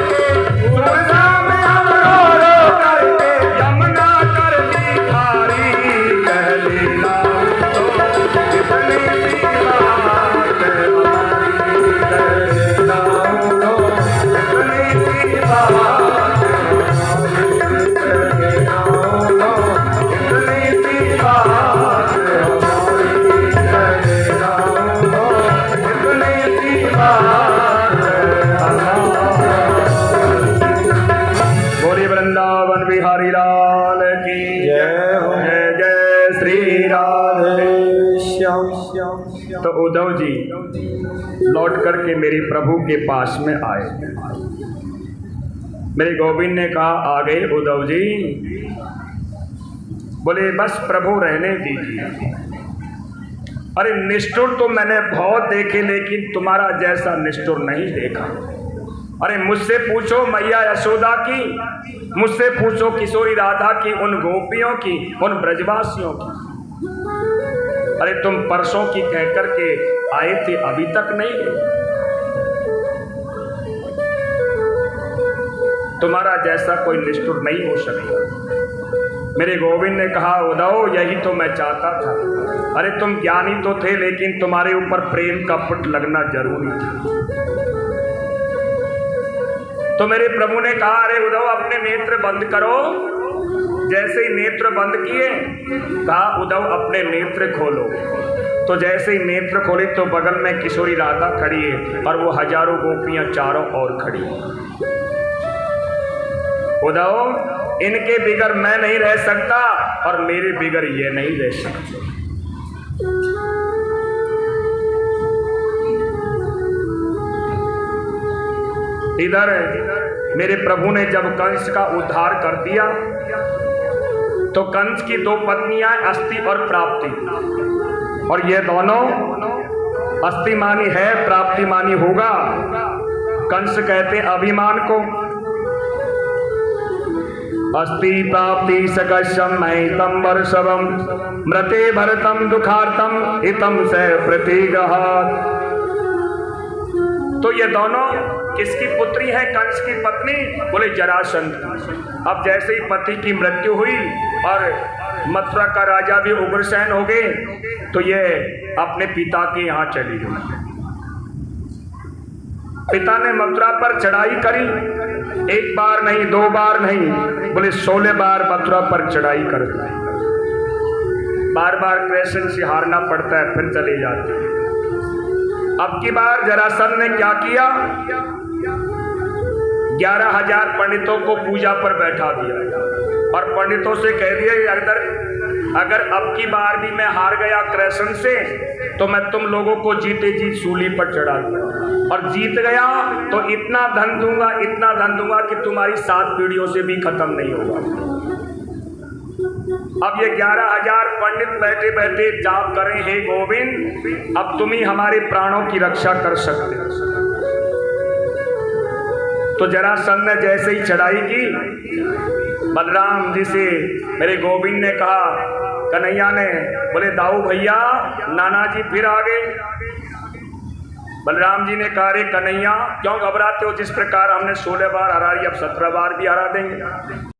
Speaker 1: तो उद्धव जी लौट करके मेरे प्रभु के पास में आए। मेरे गोविंद ने कहा, आ गए उद्धव जी? बोले बस प्रभु रहने दीजिए। अरे निष्ठुर तो मैंने बहुत देखे, लेकिन तुम्हारा जैसा निष्ठुर नहीं देखा। अरे मुझसे पूछो मैया यशोदा की, मुझसे पूछो किशोरी राधा की, उन गोपियों की, उन ब्रजवासियों की। अरे तुम परसों की कह करके आए थे, अभी तक नहीं गए। तुम्हारा जैसा कोई निष्ठुर नहीं हो सकता। मेरे गोविंद ने कहा, उद्धव यही तो मैं चाहता था। अरे तुम ज्ञानी तो थे, लेकिन तुम्हारे ऊपर प्रेम का पुट लगना जरूरी था। तो मेरे प्रभु ने कहा, अरे उद्धव अपने नेत्र बंद करो। जैसे ही नेत्र बंद किए, कहा उद्धव अपने नेत्र खोलो। तो जैसे ही नेत्र खोले तो बगल में किशोरी राधा खड़ी है और वो हजारों गोपियां चारों ओर खड़ी। उद्धव इनके बिगर मैं नहीं रह सकता और मेरे बिगर ये नहीं रह सकते। इधर मेरे प्रभु ने जब कंस का उद्धार कर दिया तो कंस की दो पत्नियां अस्ति और प्राप्ति, और ये दोनों अस्तिमानी है, प्राप्तिमानी होगा। कंस कहते अभिमान को। अस्ति प्राप्ति सकशम महितम वर्षवम मृते भरतम दुखार्तम इतम स प्रतिगहात्। तो ये दोनों किसकी पुत्री है? कंस की पत्नी। बोले जरासंध। अब जैसे ही पति की मृत्यु हुई और मथुरा का राजा भी उग्रसेन हो गए, तो ये अपने पिता के यहाँ चली गई। पिता ने मथुरा पर चढ़ाई करी, एक बार नहीं, दो बार नहीं, बोले 16 बार मथुरा पर चढ़ाई कर दी। बार बार कृष्ण से हारना पड़ता है, फिर चले जाते हैं। अब की बार जरासंध ने क्या किया? 11,000 पंडितों को पूजा पर बैठा दिया और पंडितों से कह दिया, अगर अब की बार भी मैं हार गया कृष्ण से, तो मैं तुम लोगों को जीते जी सूली पर चढ़ा दूंगा, और जीत गया तो इतना धन दूंगा, इतना धन दूंगा कि तुम्हारी 7 पीढ़ियों से भी खत्म नहीं होगा। अब ये 11,000 पंडित बैठे बैठे जाप करें, हे गोविंद अब तुम ही हमारे प्राणों की रक्षा कर सकते हो। तो जरासंध ने जैसे ही चढ़ाई की, बलराम जी से मेरे गोविंद ने कहा, कन्हैया ने, बोले दाऊ भैया नाना जी फिर आ गए। बलराम जी ने कहा, रे कन्हैया क्यों घबराते हो? जिस प्रकार हमने 16 बार हरा लिया, अब 17 बार भी हरा देंगे।